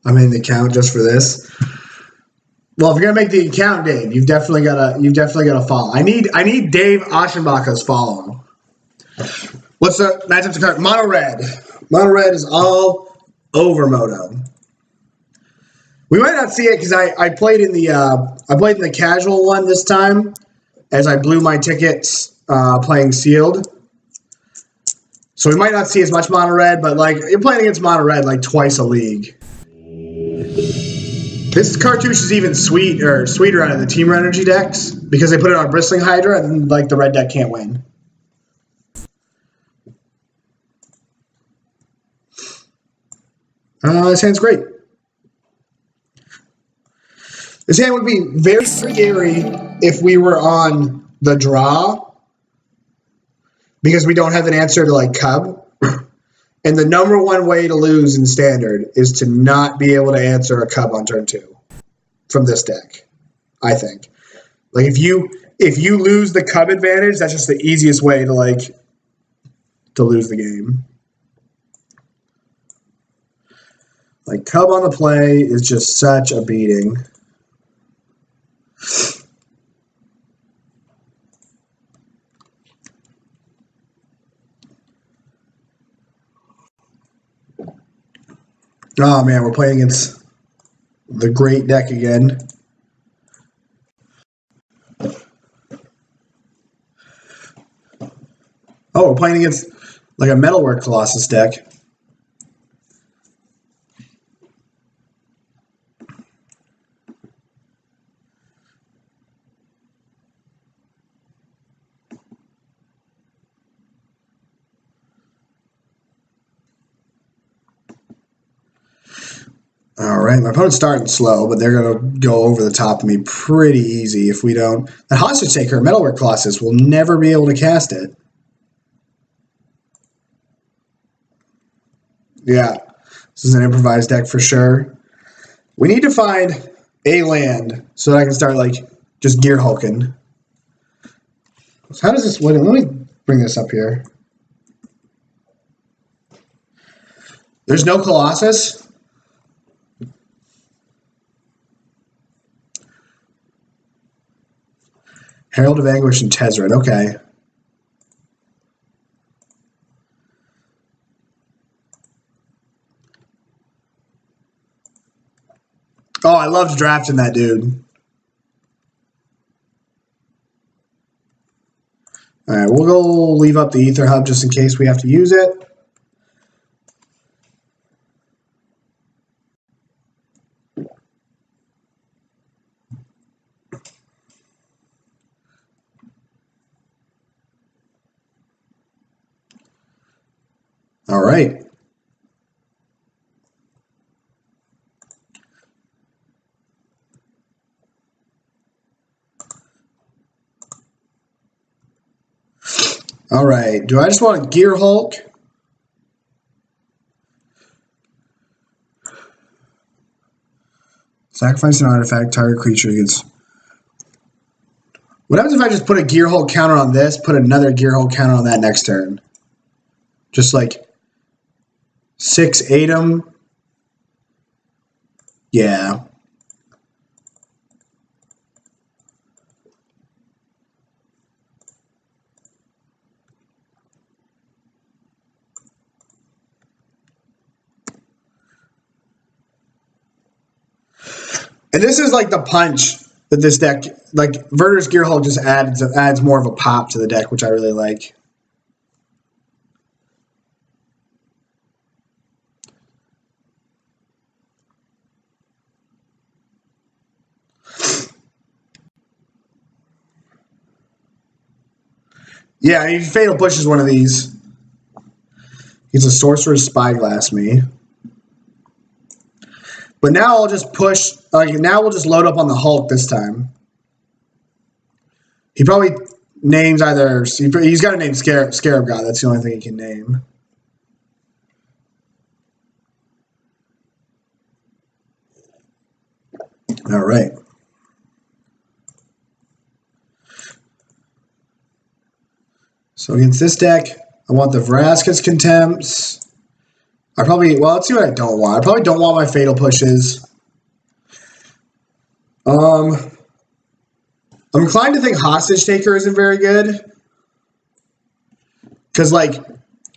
I'm in the count just for this. Well, if you're gonna make the account, Dave, you've definitely gotta follow. I need Dave Aschenbacher's follow. What's the matchup to card? Mono red. Mono red is all over Moto. We might not see it because I played in the casual one this time, as I blew my tickets playing sealed. So we might not see as much mono red, but like you're playing against mono red like twice a league. This Cartouche is even sweeter out of the Team Energy decks because they put it on Bristling Hydra and like the red deck can't win. This hand's great. This hand would be very scary if we were on the draw because we don't have an answer to like Cub. And the number one way to lose in Standard is to not be able to answer a Cub on turn 2 from this deck, I think. Like if you lose the Cub advantage, that's just the easiest way to lose the game. Like Cub on the play is just such a beating. Oh man, we're playing against the great deck again. Oh, we're playing against like a Metalwork Colossus deck. All right, my opponent's starting slow, but they're going to go over the top of me pretty easy if we don't. The Hostage Taker, Metalwork Colossus, will never be able to cast it. Yeah, this is an improvised deck for sure. We need to find a land so that I can start, like, just gear hulking. So how does this... Let me bring this up here. There's no Colossus? Herald of Anguish and Tezzeret, okay. Oh, I loved drafting that dude. Alright, we'll go leave up the Aether Hub just in case we have to use it. All right. All right. Do I just want to Gear Hulk? Sacrifice an artifact, target creature gets... What happens if I just put a Gear Hulk counter on this, put another Gear Hulk counter on that next turn? Just like 6-8 them. Yeah. And this is like the punch that this deck, like Vurdurous Gearhulk just adds more of a pop to the deck, which I really like. Yeah, I mean, Fatal Push is one of these. He's a Sorcerer's Spyglass me. But now I'll just push, now we'll just load up on the Hulk this time. He probably names either, he's got to name Scarab God, that's the only thing he can name. All right. So against this deck, I want the Vraska's Contempts. I probably, well, let's see what I don't want. I probably don't want my Fatal Pushes. I'm inclined to think Hostage Taker isn't very good. Because, like,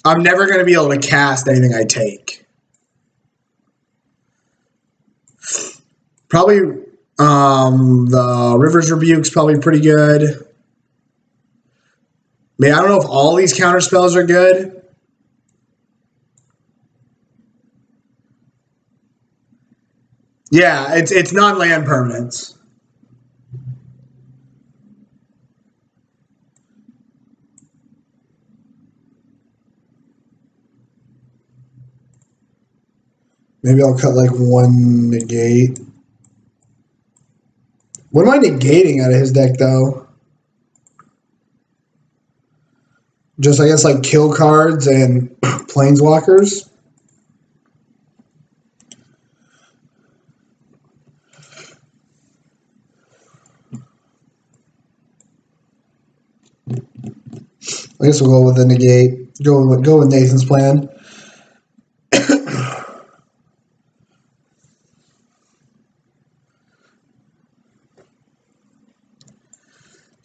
I'm never going to be able to cast anything I take. Probably, the Rivers Rebuke's probably pretty good. I mean, I don't know if all these counter spells are good. Yeah, it's non-land permanents. Maybe I'll cut like one negate. What am I negating out of his deck though? Just I guess like kill cards and planeswalkers. I guess we'll go with the negate. Go with Nathan's plan.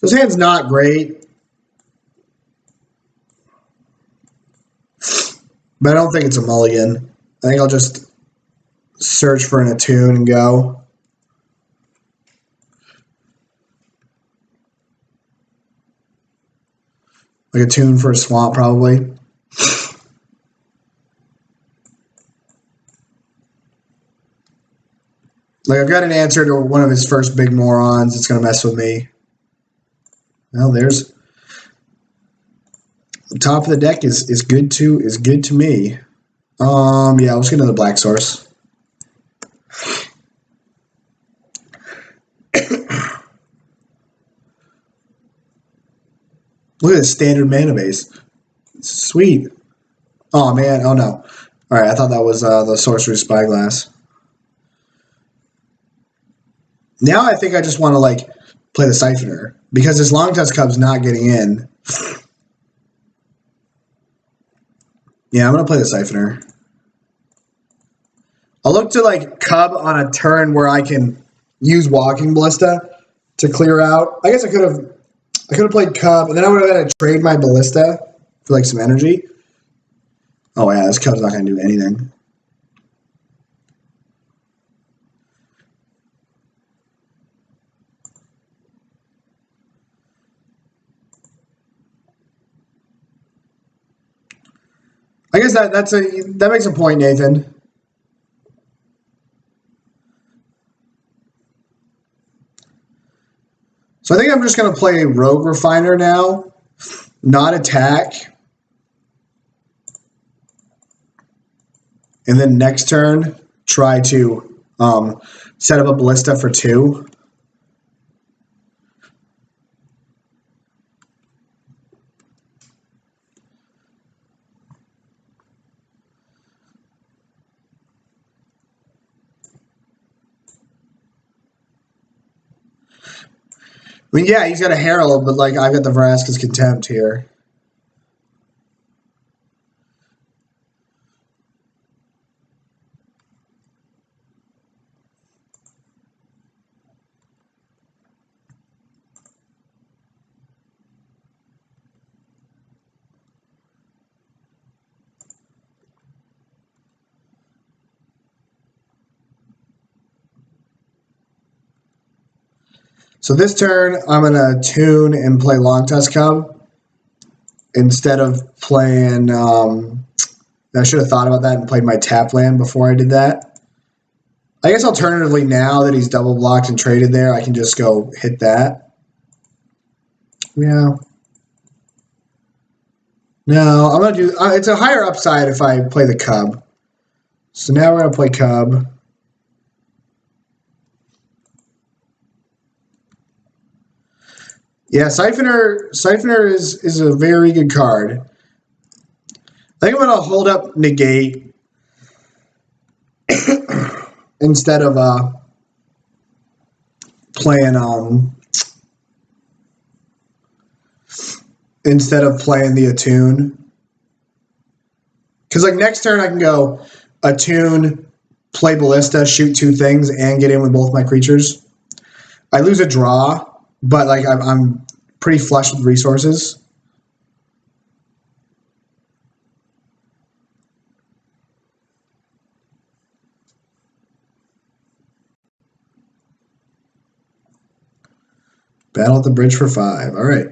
This hand's not great, but I don't think it's a mulligan. I think I'll just search for an Attune and go. Like Attune for a swamp, probably. Like, I've got an answer to one of his first big morons. It's going to mess with me. Well, there's... The top of the deck is good to me. Yeah, let's get another black source. Look at this standard mana base. Sweet. Oh, man. Oh, no. All right, I thought that was the Sorcerer's Spyglass. Now I think I just want to, like, play the Siphoner. Because this Longtusk Cub's not getting in. Yeah, I'm going to play the Siphoner. I'll look to, like, Cub on a turn where I can use Walking Balista to clear out. I guess I could have played Cub, and then I would have had to trade my Ballista for, like, some energy. Oh, yeah, this Cub's not going to do anything. I guess that makes a point, Nathan. So I think I'm just going to play Rogue Refiner now, not attack. And then next turn, try to set up a Ballista for 2. I mean, yeah, he's got a Herald, but, like, I've got the Vraska's Contempt here. So this turn, I'm going to Attune and play Longtusk Cub instead of playing... I should have thought about that and played my tap land before I did that. I guess alternatively, now that he's double blocked and traded there, I can just go hit that. Yeah. No, I'm going to do... it's a higher upside if I play the Cub. So now we're going to play Cub. Yeah, Siphoner is a very good card. I think I'm going to hold up Negate instead of playing the Attune. Because, like, next turn I can go Attune, play Ballista, shoot 2 things, and get in with both my creatures. I lose a draw, but like I'm pretty flush with resources. Battle at the bridge for 5. All right.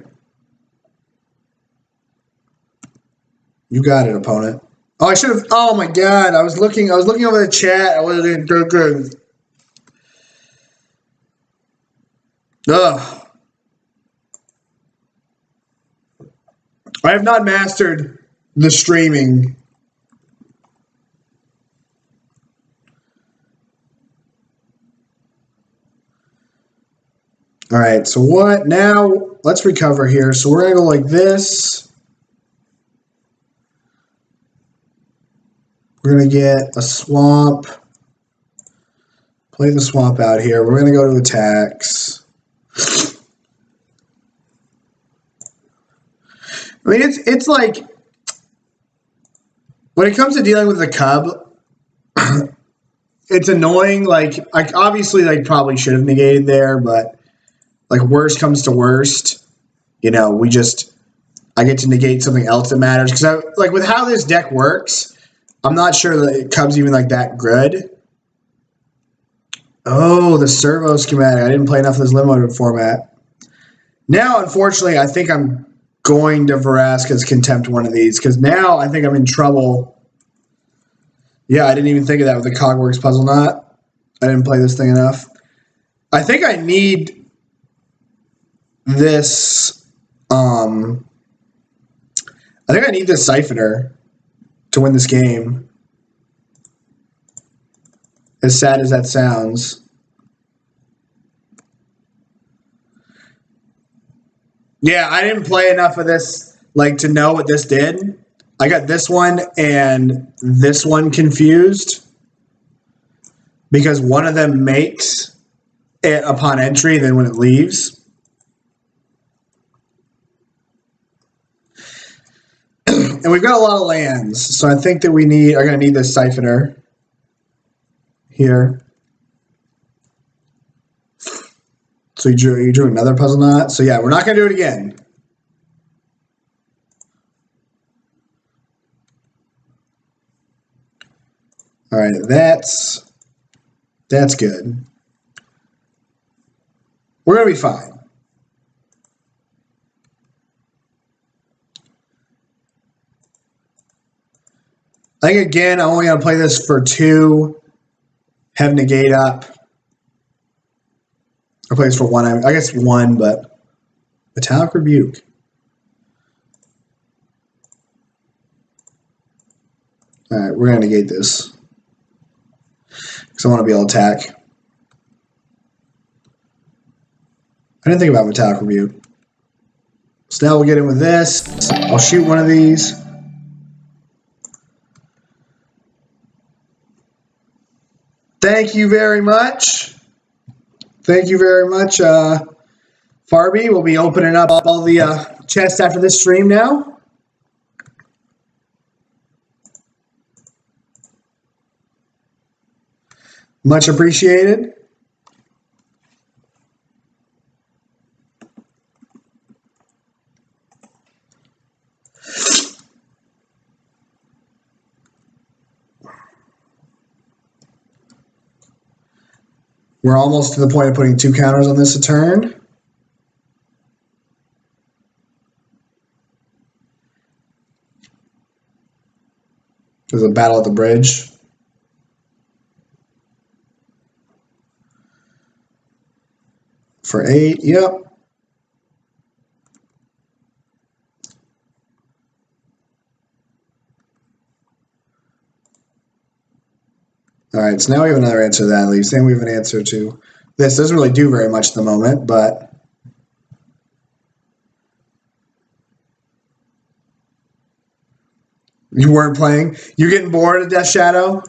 You got it, opponent. Oh, I should have. Oh my God! I was looking over the chat. I wasn't good. Ugh. I have not mastered the streaming. All right. So what now? Let's recover here. So we're gonna go like this. We're going to get a swamp. Play the swamp out here. We're going to go to attacks. I mean, it's like, when it comes to dealing with the Cub, it's annoying. Like, I obviously, like, probably should have negated there, but, like, worst comes to worst. You know, I get to negate something else that matters. Because, like, with how this deck works, I'm not sure the Cub's even like that good. Oh, the servo schematic. I didn't play enough of this limited format. Now, unfortunately, I think I'm going to Vraska's Contempt one of these because now I think I'm in trouble. Yeah, I didn't even think of that with the Cogworks Puzzle Knot. I didn't play this thing enough. I think I need this. I think I need this Siphoner to win this game. As sad as that sounds. Yeah, I didn't play enough of this like to know what this did. I got this one and this one confused because one of them makes it upon entry, then when it leaves. And we've got a lot of lands, so I think that are going to need this Siphoner here. So you drew another Puzzle Knot. So yeah, we're not going to do it again. All right, that's good. We're going to be fine. I think, again, I'm only going to play this for 2, have Negate up. I'll play this for 1. I guess 1, but Botanical Rebuke. All right, we're going to negate this because I want to be able to attack. I didn't think about Botanical Rebuke. So now we'll get in with this. I'll shoot one of these. Thank you very much. Thank you very much, Farby. We'll be opening up all the chests after this stream now. Much appreciated. We're almost to the point of putting 2 counters on this a turn. There's a battle at the bridge. For 8, yep. All right, so now we have another answer to that at least. And we have an answer to this. Doesn't really do very much at the moment, but you weren't playing. You getting bored of Death Shadow?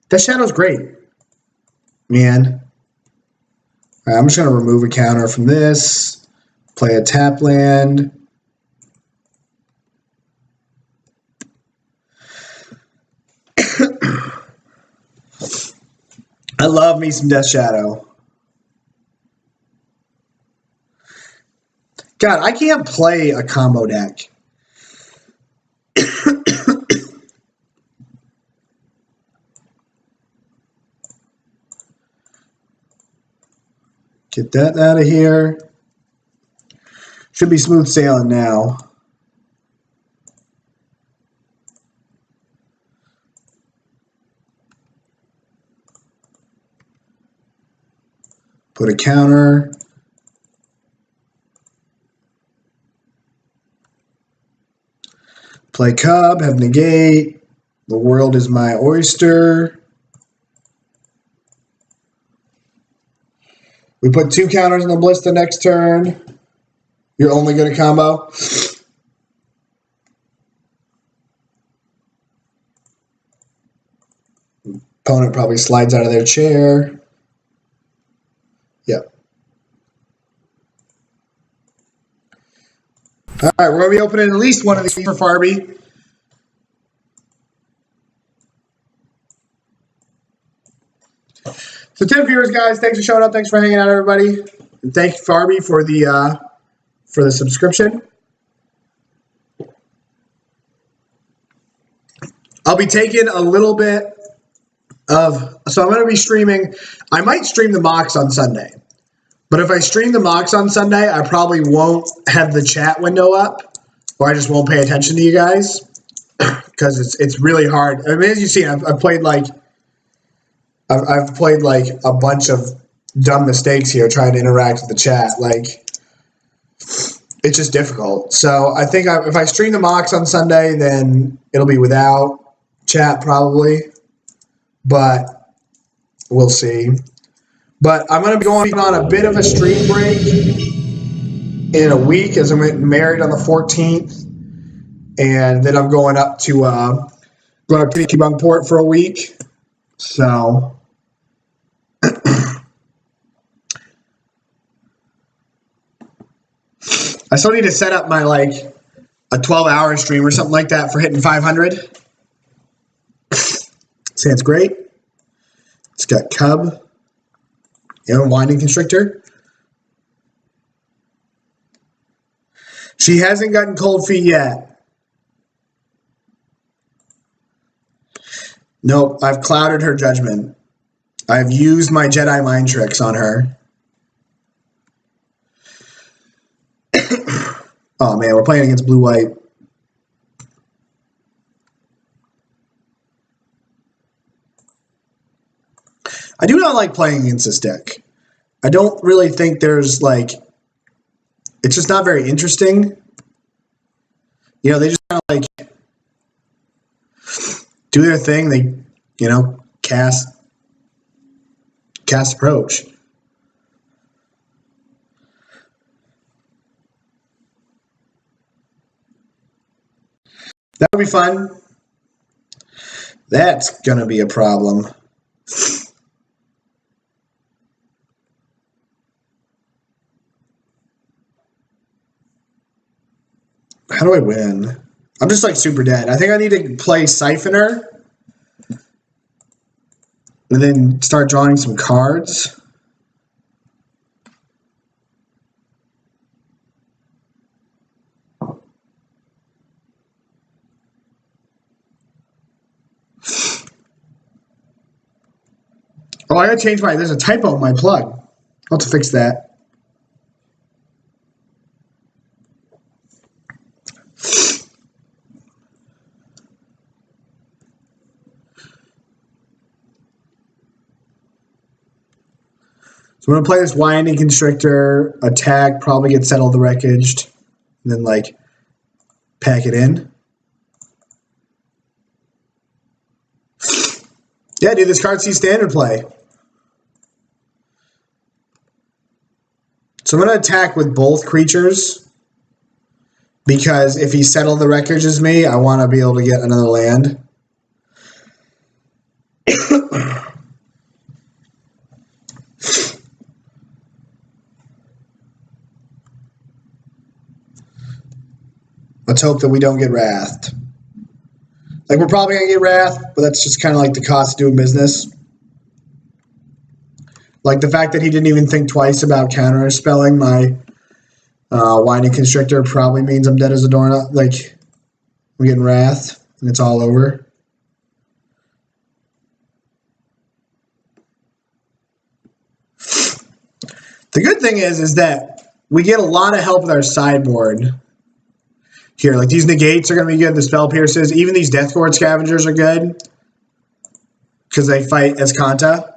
Death Shadow's great, man. All right, I'm just going to remove a counter from this. Play a tap land. I love me some Death Shadow. God, I can't play a combo deck. Get that out of here. Should be smooth sailing now. Put a counter. Play Cub, have Negate. The world is my oyster. We put 2 counters on the Balista next turn. You're only good at combo. Opponent probably slides out of their chair. Yep. All right, we're going to be opening at least one of these for Farby. So 10 viewers, guys. Thanks for showing up. Thanks for hanging out, everybody. And thank you, Farby, for the subscription. I'll be taking a little bit of, so I'm going to be streaming. I might stream the mocks on Sunday. But if I stream the mocks on Sunday, I probably won't have the chat window up, or I just won't pay attention to you guys because it's really hard. I mean, as you see, I've played like a bunch of dumb mistakes here trying to interact with the chat. Like, it's just difficult. So I think if I stream the mocks on Sunday, then it'll be without chat probably, but we'll see. But I'm going to be going on a bit of a stream break in a week as I'm getting married on the 14th. And then I'm going up to Bunkport for a week. So I still need to set up my a 12-hour stream or something like that for hitting 500. Sounds great. It's got Cub. Winding Constrictor. She hasn't gotten cold feet yet. Nope, I've clouded her judgment. I've used my Jedi mind tricks on her. Oh man, we're playing against blue-white. I do not like playing against this deck. I don't really think there's it's just not very interesting. You know, they just kind of do their thing. They, cast approach. That would be fun. That's gonna be a problem. How do I win? I'm just super dead. I think I need to play Siphoner and then start drawing some cards. Oh, I gotta change there's a typo in my plug. I'll have to fix that. So I'm going to play this Winding Constrictor, attack, probably get Settle the Wreckaged, and then, pack it in. Yeah, dude, this card sees standard play. So I'm going to attack with both creatures, because if he Settle the Wreckages me, I want to be able to get another land. Let's hope that we don't get wrathed. We're probably going to get wrathed, but that's just kind of the cost of doing business. Like the fact that he didn't even think twice about counter-spelling my Winding Constrictor probably means I'm dead as a doorknob. Like, I'm getting Wrath, and it's all over. The good thing is that we get a lot of help with our sideboard here. Like, these Negates are going to be good. The Spell Pierces. Even these Deathgordge Scavengers are good because they fight as Conta.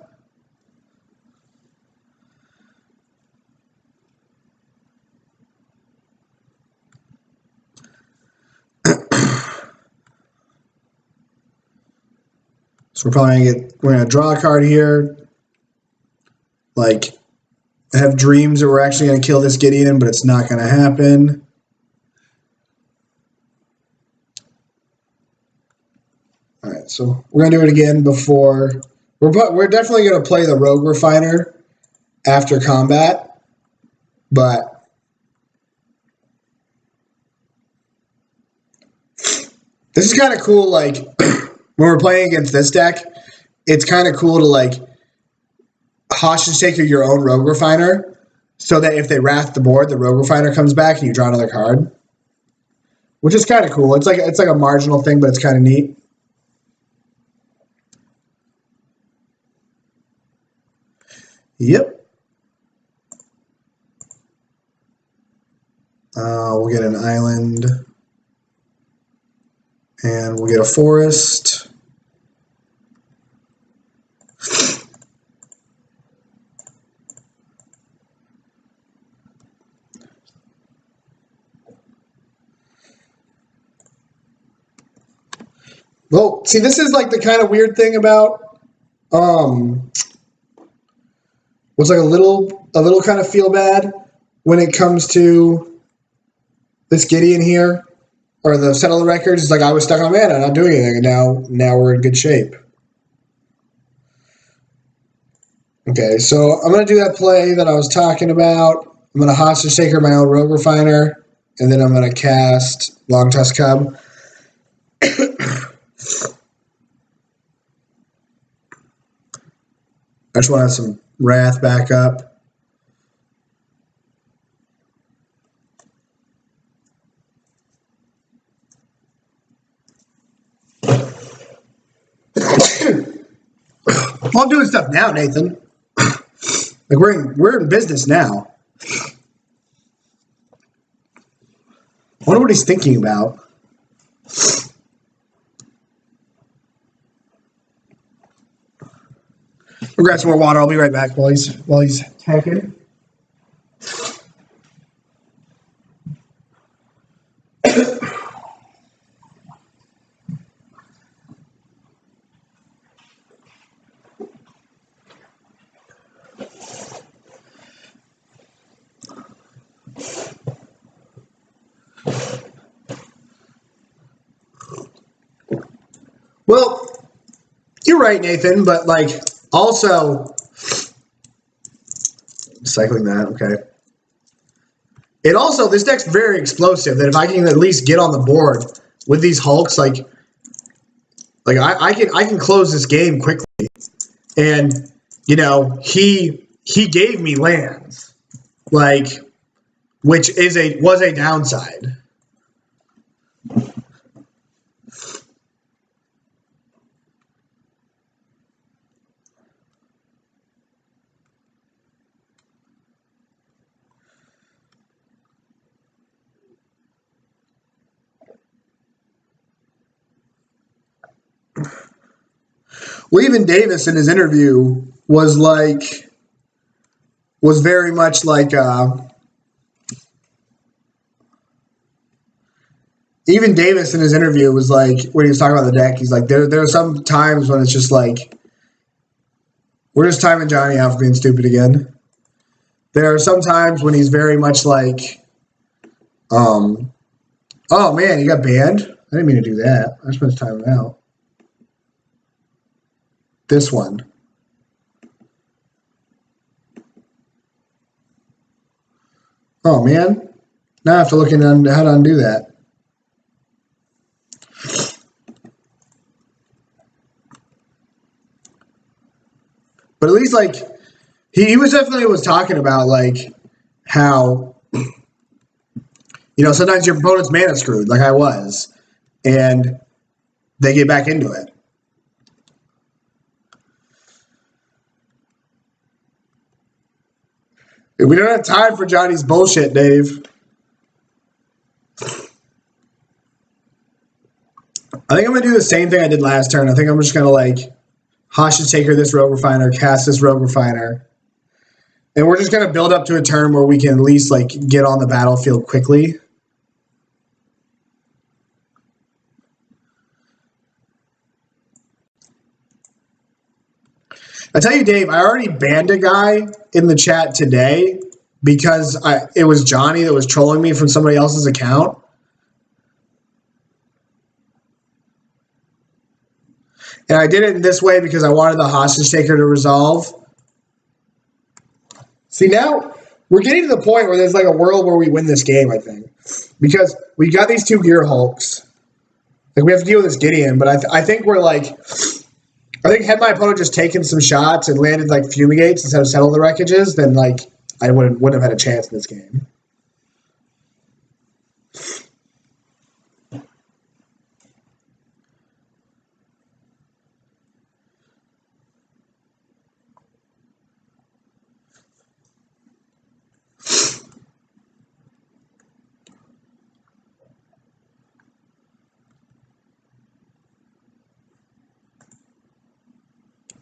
So we're gonna draw a card here. Like, I have dreams that we're actually gonna kill this Gideon, but it's not gonna happen. All right, so we're gonna do it again before. We're definitely gonna play the Rogue Refiner after combat, but this is kind of cool. Like, when we're playing against this deck, it's kind of cool to, like, hostage take your own Rogue Refiner so that if they wrath the board, the Rogue Refiner comes back and you draw another card, which is kind of cool. It's like a marginal thing, but it's kind of neat. Yep. We'll get an island, and we'll get a forest. Well, see, this is like the kind of weird thing about what's like a little kind of feel bad when it comes to this Gideon here, or the Settle the Records. It's like I was stuck on mana, not doing anything, and now we're in good shape. Okay, so I'm gonna do that play that I was talking about. I'm gonna hostage taker my own Rogue Refiner, and then I'm gonna cast Longtusk Cub. I just want to have some Wrath back up. I'm doing stuff now, Nathan. Like, we're in business now. I wonder what he's thinking about. We'll grab some more water. I'll be right back while he's hacking. Well, you're right, Nathan, but like also cycling that, okay. It also, this deck's very explosive, that if I can at least get on the board with these Hulks, like I can close this game quickly. And, you know, he gave me lands, like, which was a downside. Well, even Davis in his interview was very much like, even Davis in his interview was like, when he was talking about the deck, he's like, there are some times when it's just like, we're just timing Johnny out for being stupid again. There are some times when he's very much like, oh man, he got banned? I didn't mean to do that. I was supposed to time him out. This one. Oh man, now I have to look into how to undo that. But at least, like, He was definitely talking about like how, you know, sometimes your opponent's mana screwed, like I was, and they get back into it. We don't have time for Johnny's bullshit, Dave. I think I'm going to do the same thing I did last turn. I think I'm just going to, like, Hostage Taker this Rogue Refiner, cast this Rogue Refiner. And we're just going to build up to a turn where we can at least, like, get on the battlefield quickly. I tell you, Dave, I already banned a guy in the chat today because it was Johnny that was trolling me from somebody else's account. And I did it in this way because I wanted the Hostage Taker to resolve. See, now we're getting to the point where there's like a world where we win this game, I think. Because we got these two Gear Hulks. Like, we have to deal with this Gideon, but I think we're like... I think had my opponent just taken some shots and landed like Fumigates instead of Settle the Wreckages, then like I wouldn't have had a chance in this game.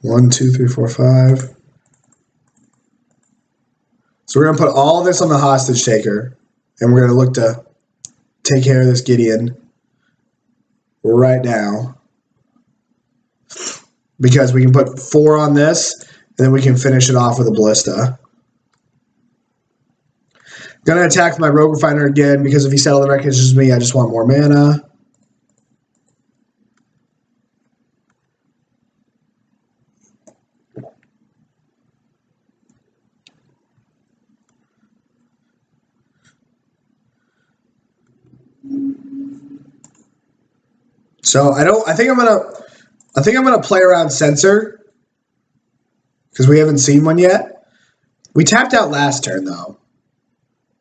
One, two, three, four, five. So we're going to put all of this on the Hostage Taker, and we're going to look to take care of this Gideon right now. Because we can put 4 on this, and then we can finish it off with a Ballista. Going to attack my Rogue Refiner again, because if he Settle the Wreckages me, I just want more mana. So I think I'm gonna play around Censor because we haven't seen one yet. We tapped out last turn though.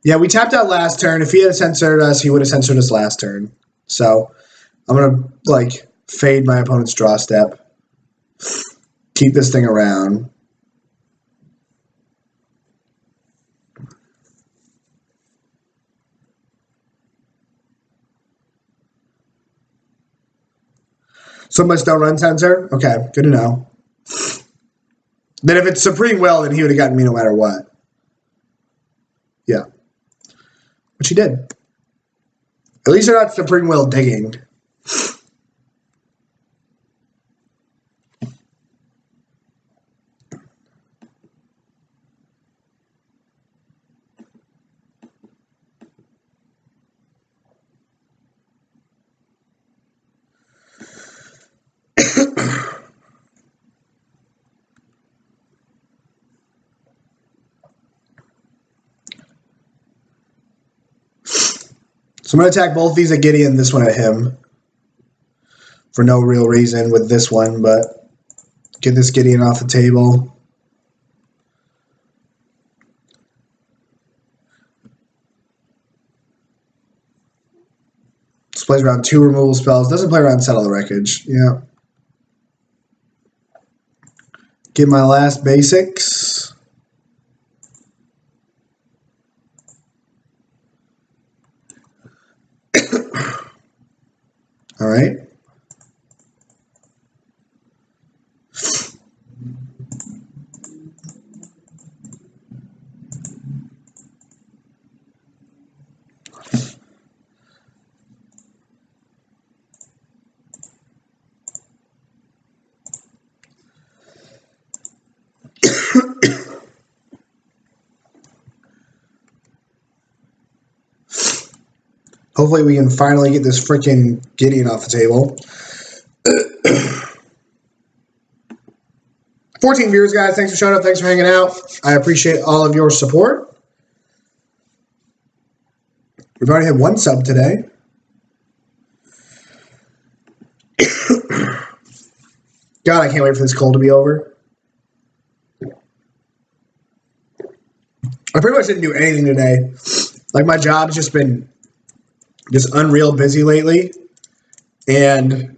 Yeah, we tapped out last turn. If he had censored us, he would have censored us last turn. So I'm gonna like fade my opponent's draw step. Keep this thing around. So much don't run Censor? Okay, good to know. Then if it's Supreme Will, then he would have gotten me no matter what. Yeah. Which he did. At least they're not Supreme Will digging. So I'm going to attack both these at Gideon, this one at him. For no real reason with this one, but get this Gideon off the table. This plays around 2 removal spells. Doesn't play around Settle the Wreckage. Yeah. Get my last basics. All right. Hopefully we can finally get this freaking Gideon off the table. 14 viewers, guys. Thanks for showing up. Thanks for hanging out. I appreciate all of your support. We've already had 1 sub today. God, I can't wait for this cold to be over. I pretty much didn't do anything today. Like, my job's just been just unreal busy lately. And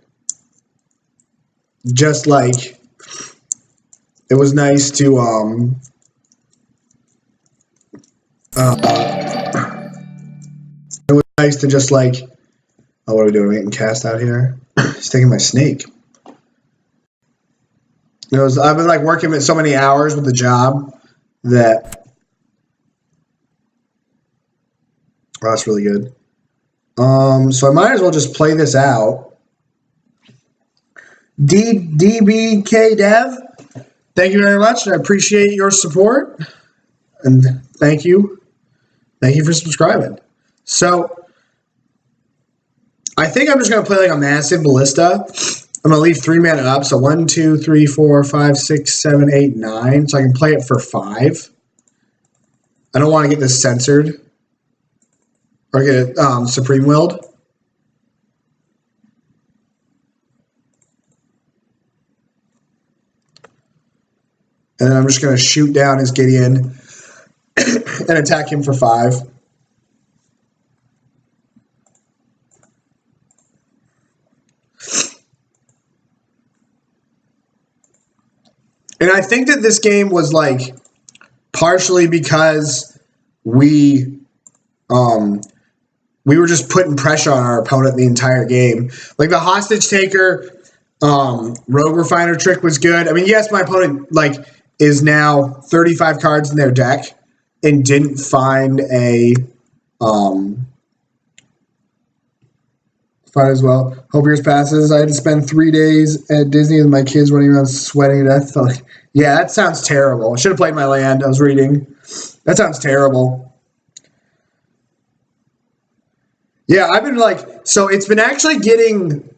just, like, it was nice to, it was nice to just, like, oh, what are we doing? We're getting cast out here. He's taking my snake. I've been, like, working so many hours with the job that... Oh, that's really good. So I might as well just play this out. DBK Dev, thank you very much. I appreciate your support. And thank you. Thank you for subscribing. So I think I'm just going to play like a massive Ballista. I'm going to leave 3 mana up. So 1, 2, 3, 4, 5, 6, 7, 8, 9. So I can play it for 5. I don't want to get this censored. Or get it Supreme Willed. And then I'm just going to shoot down his Gideon and attack him for 5. And I think that this game was like partially because we were just putting pressure on our opponent the entire game. Like the hostage taker rogue refiner trick was good. I mean, yes, my opponent like is now 35 cards in their deck and didn't find a fight as well. Hope yours passes. I had to spend 3 days at Disney with my kids running around sweating to death. Like, yeah, that sounds terrible. I should have played my land. I was reading. That sounds terrible. Yeah, I've been like, so it's been actually getting,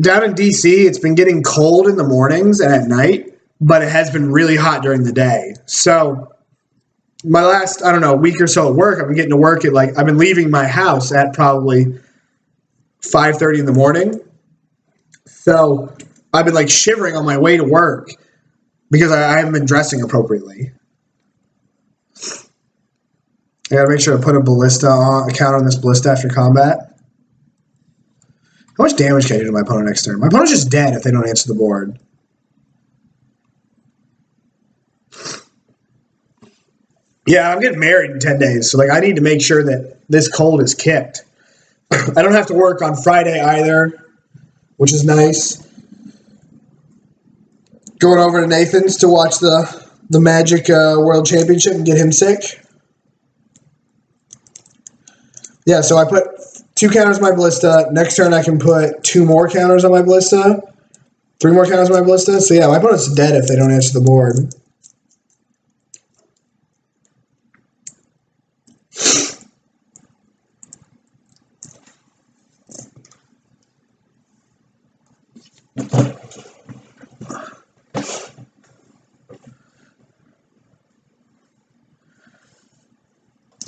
down in DC, it's been getting cold in the mornings and at night, but it has been really hot during the day. So my last, I don't know, week or so at work, I've been getting to work at like, I've been leaving my house at probably 5:30 in the morning. So I've been like shivering on my way to work because I haven't been dressing appropriately. I gotta make sure to put a ballista on, a counter on this ballista after combat. How much damage can I do to my opponent next turn? My opponent's just dead if they don't answer the board. Yeah, I'm getting married in 10 days, so like I need to make sure that this cold is kicked. I don't have to work on Friday either, which is nice. Going over to Nathan's to watch the Magic World Championship and get him sick. Yeah, so I put 2 counters on my ballista. Next turn I can put 2 more counters on my ballista. 3 more counters on my ballista. So yeah, my opponent's dead if they don't answer the board.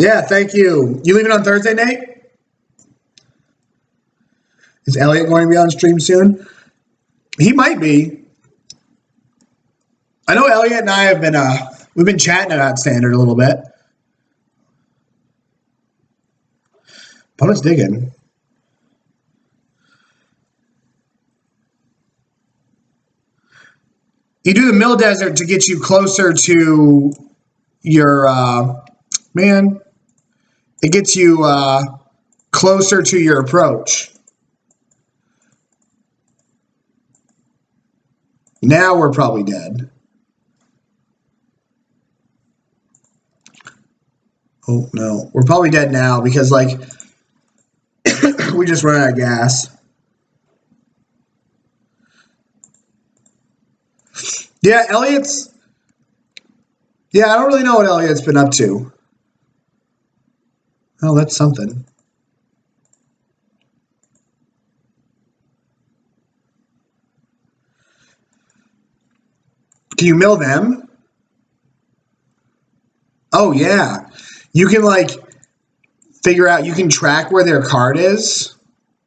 Yeah, thank you. You leaving on Thursday, Nate? Is Elliot going to be on stream soon? He might be. I know Elliot and I have been we've been chatting about Standard a little bit. Opponent's digging. You do the Mill Desert to get you closer to your man. It gets you closer to your approach. Now we're probably dead. Oh, no. We're probably dead now because, like, we just run out of gas. Yeah, Elliot's... Yeah, I don't really know what Elliot's been up to. Oh, that's something. Can you mill them? Oh, yeah. You can, like, figure out, you can track where their card is,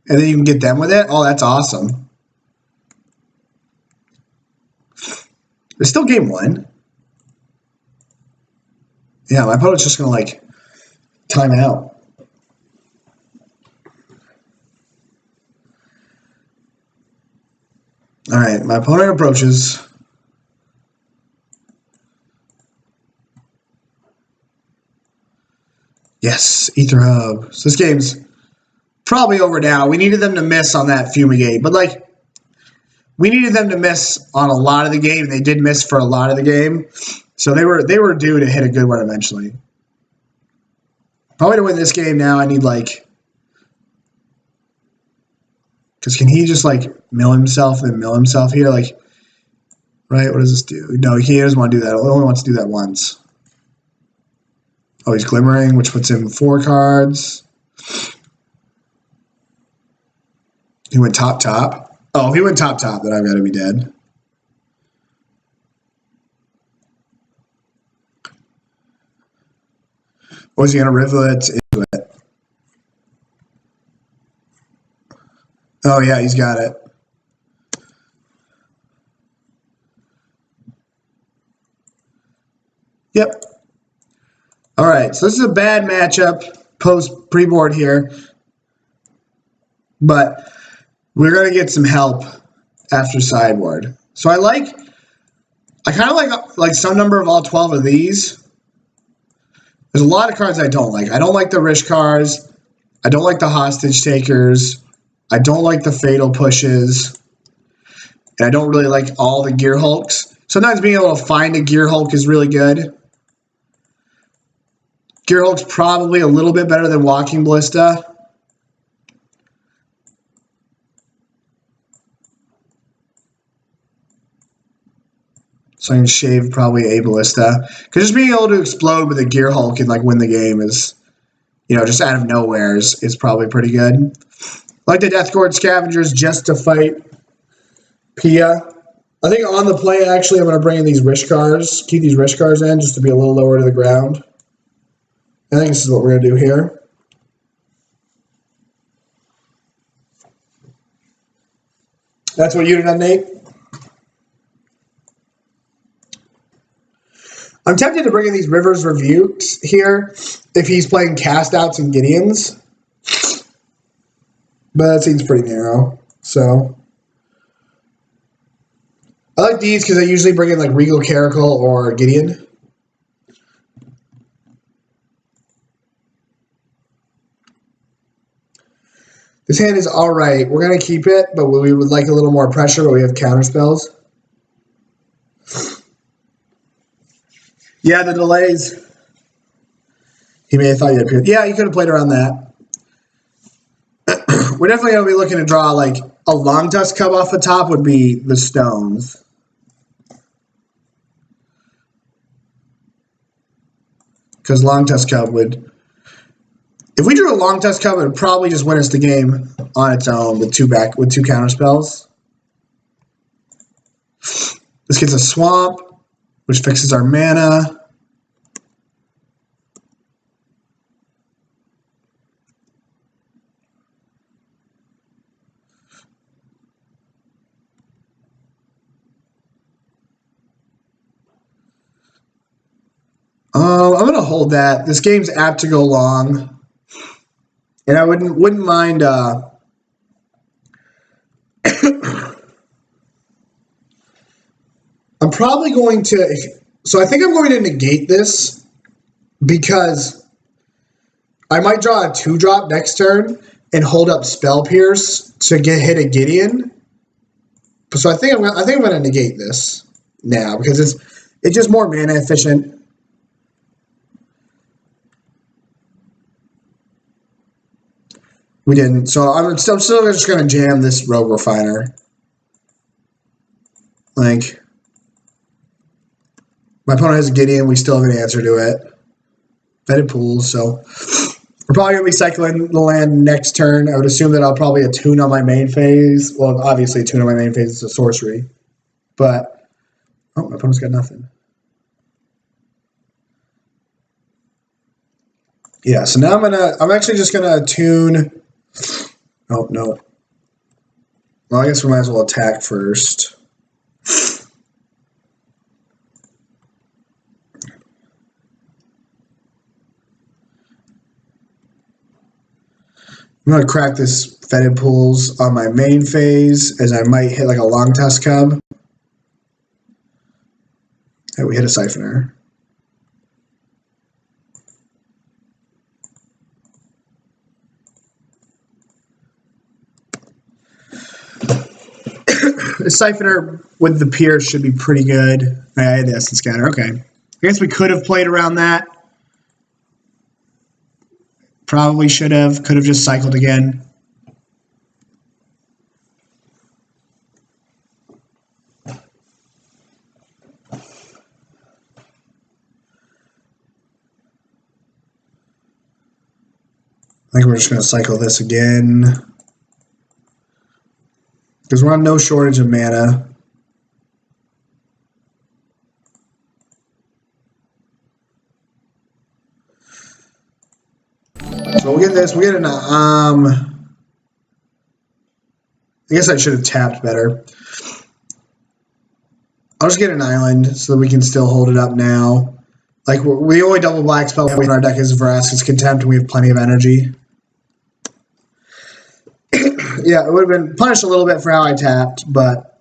and then you can get them with it. Oh, that's awesome. It's still game 1. Yeah, my opponent's just gonna like time out. All right, my opponent approaches. Yes, Aether Hub. So this game's probably over now. We needed them to miss on that Fumigate, but like we needed them to miss on a lot of the game. They did miss for a lot of the game, so they were due to hit a good one eventually. Probably to win this game now, I need like, because can he just like mill himself and mill himself here? Like, right? What does this do? No, he doesn't want to do that. He only wants to do that once. Oh, he's glimmering, which puts him 4 cards. He went top. Oh, if he went top, then I've got to be dead. Or is he going to rivulet into it? Oh, yeah, he's got it. Yep. All right, so this is a bad matchup post pre-board here, but we're going to get some help after sideboard. So I kind of like some number of all 12 of these. There's a lot of cards I don't like. I don't like the Rishkars. I don't like the Hostage Takers. I don't like the Fatal Pushes. And I don't really like all the Gear Hulks. Sometimes being able to find a Gear Hulk is really good. Gear Hulk's probably a little bit better than Walking Balista. So I can shave probably a Ballista. Because just being able to explode with a Gear Hulk and like win the game is, you know, just out of nowhere is probably pretty good. I like the Deathgordge Scavengers just to fight Peema. I think on the play, actually, I'm going to bring in these Rishkars. Keep these Rishkars in just to be a little lower to the ground. I think this is what we're going to do here. That's what you did, Nate? I'm tempted to bring in these Rivers Rebukes here if he's playing Cast Outs and Gideons. But that seems pretty narrow. So I like these because I usually bring in like Regal Caracal or Gideon. This hand is alright. We're going to keep it, but we would like a little more pressure, but we have counter spells. Yeah, the delays. He may have thought you had appeared. Yeah, you could have played around that. We're definitely going to be looking to draw like a Longtusk Cub off the top would be the stones. Because Longtusk Cub would... If we drew a Longtusk Cub, it would probably just win us the game on its own with two counter spells. This gets a Swamp, which fixes our mana. I'm going to hold that. This game's apt to go long. And I wouldn't mind... I'm probably going to... So I think I'm going to negate this because I might draw a 2-drop next turn and hold up Spell Pierce to hit a Gideon. So I think I'm going to negate this now because it's just more mana efficient. We didn't. So I'm still just going to jam this Rogue Refiner. Like, my opponent has a Gideon. We still have an answer to it. Fetid Pools. So we're probably going to be cycling the land next turn. I would assume that I'll probably attune on my main phase. Well, obviously attune on my main phase is a sorcery. But, oh, my opponent's got nothing. Yeah, so now I'm actually just going to attune... Oh, no. Well, I guess we might as well attack first. I'm going to crack this Fetid Pools on my main phase, as I might hit like a Longtusk Cub. And we hit a Siphoner. The Siphoner with the Pierce should be pretty good. I had the Essence Scatter. Okay. I guess we could have played around that. Probably should have. Could have just cycled again. I think we're just going to cycle this again. Because we're on no shortage of mana. So we'll get this. We'll get an I guess I should have tapped better. I'll just get an island so that we can still hold it up now. Like, we only double black spell in our deck is Vraska's Contempt, and we have plenty of energy. Yeah, it would have been punished a little bit for how I tapped, but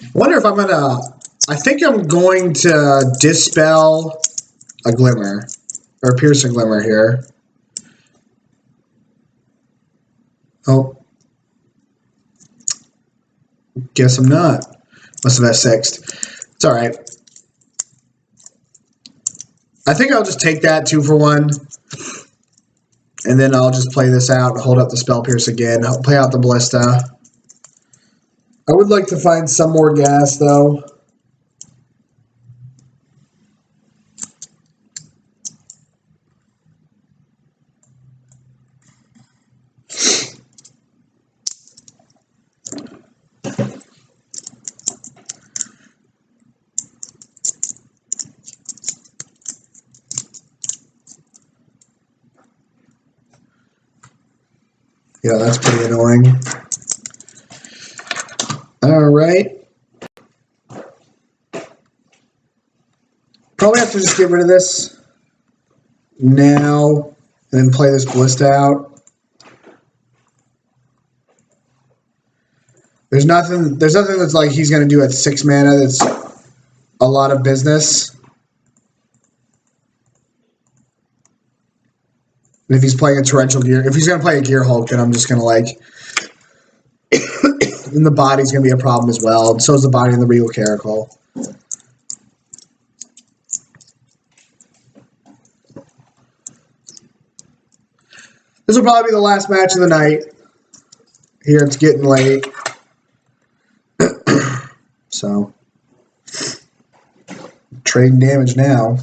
I wonder if I'm gonna. I think I'm going to dispel a Glimmer or pierce a Glimmer here. Oh, guess I'm not. Must have S6'd. It's all right. I think I'll just take that 2-for-1, and then I'll just play this out and hold up the Spell Pierce again. I'll play out the Ballista. I would like to find some more gas, though. Yeah, that's pretty annoying. All right. Probably have to just get rid of this now and then play this Ballista out. There's nothing that's like he's going to do at 6 mana that's a lot of business. And if he's playing a Torrential Gear, if he's going to play a Gear Hulk, then I'm just going to like... and the body's going to be a problem as well. And so is the body in the Regal Caracal. This will probably be the last match of the night. Here it's getting late. So, trading damage now.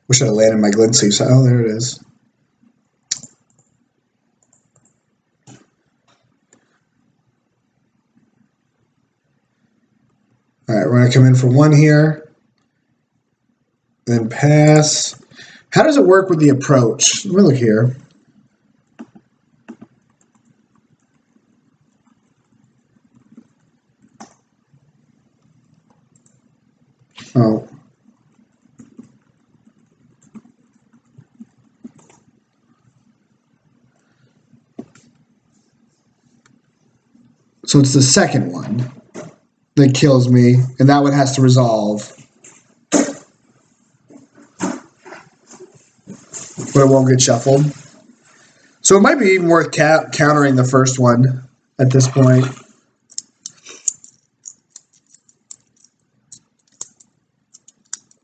Wish I landed my Glint-Sleeve Siphoner. Oh, there it is. Alright, we're going to come in for 1 here. Then pass. How does it work with the approach? Let me look here. Oh. So it's the second one that kills me, and that one has to resolve. But it won't get shuffled. So it might be even worth countering the first one at this point.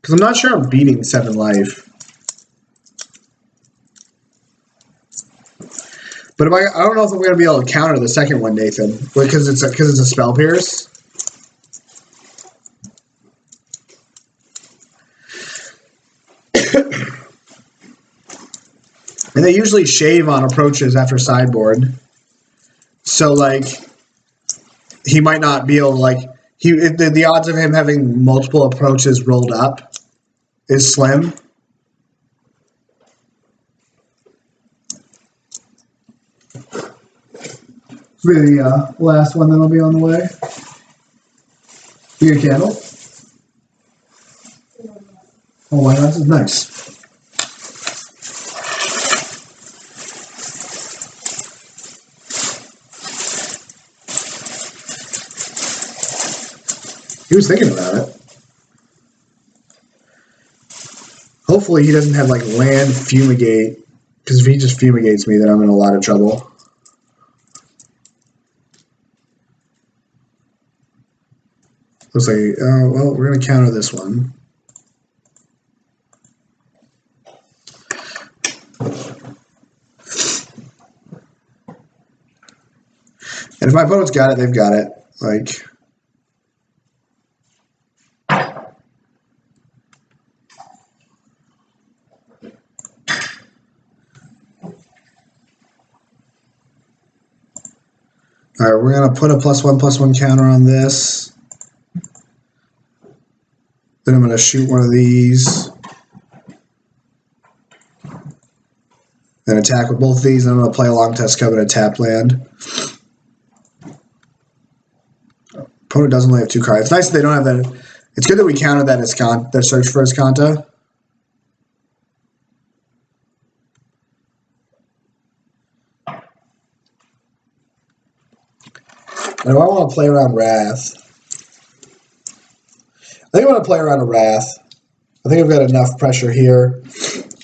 Because I'm not sure I'm beating 7 life. But I don't know if I'm going to be able to counter the second one, Nathan, because it's a Spell Pierce. And they usually shave on approaches after sideboard. So, like, he might not be able to, like, the odds of him having multiple approaches rolled up is slim. For the last one that'll be on the way. You get a candle? Oh, wow, that's nice. He was thinking about it. Hopefully he doesn't have like land fumigate, because if he just fumigates me, then I'm in a lot of trouble. Looks like, well, we're going to counter this one. And if my opponent's got it, they've got it. Like... Alright, we're going to put a +1/+1 counter on this. Then I'm going to shoot one of these. Then attack with both of these, and I'm going to play a Longtusk Cub and a tap land. Opponent doesn't only have 2 cards. It's nice that they don't have that. It's good that we countered that as their search for Azcanta. And I want to play around Wrath. I think I want to play around a Wrath. I think I've got enough pressure here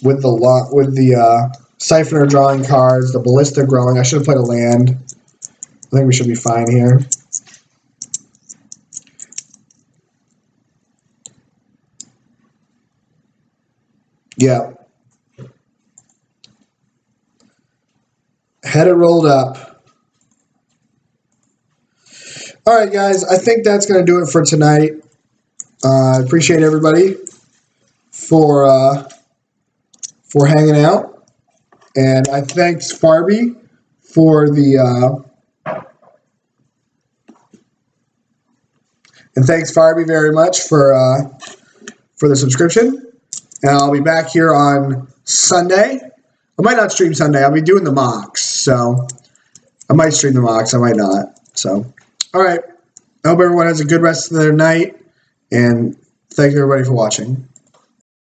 with the Siphoner drawing cards, the Ballista growing. I should have played a land. I think we should be fine here. Yeah. Had it rolled up. All right, guys. I think that's going to do it for tonight. I appreciate everybody for hanging out, and I thanks Farby for the and thanks Farby very much for the subscription. And I'll be back here on Sunday. I might not stream Sunday. I'll be doing the mocks, so I might stream the mocks. I might not. So, all right. I hope everyone has a good rest of their night, and thank you everybody for watching.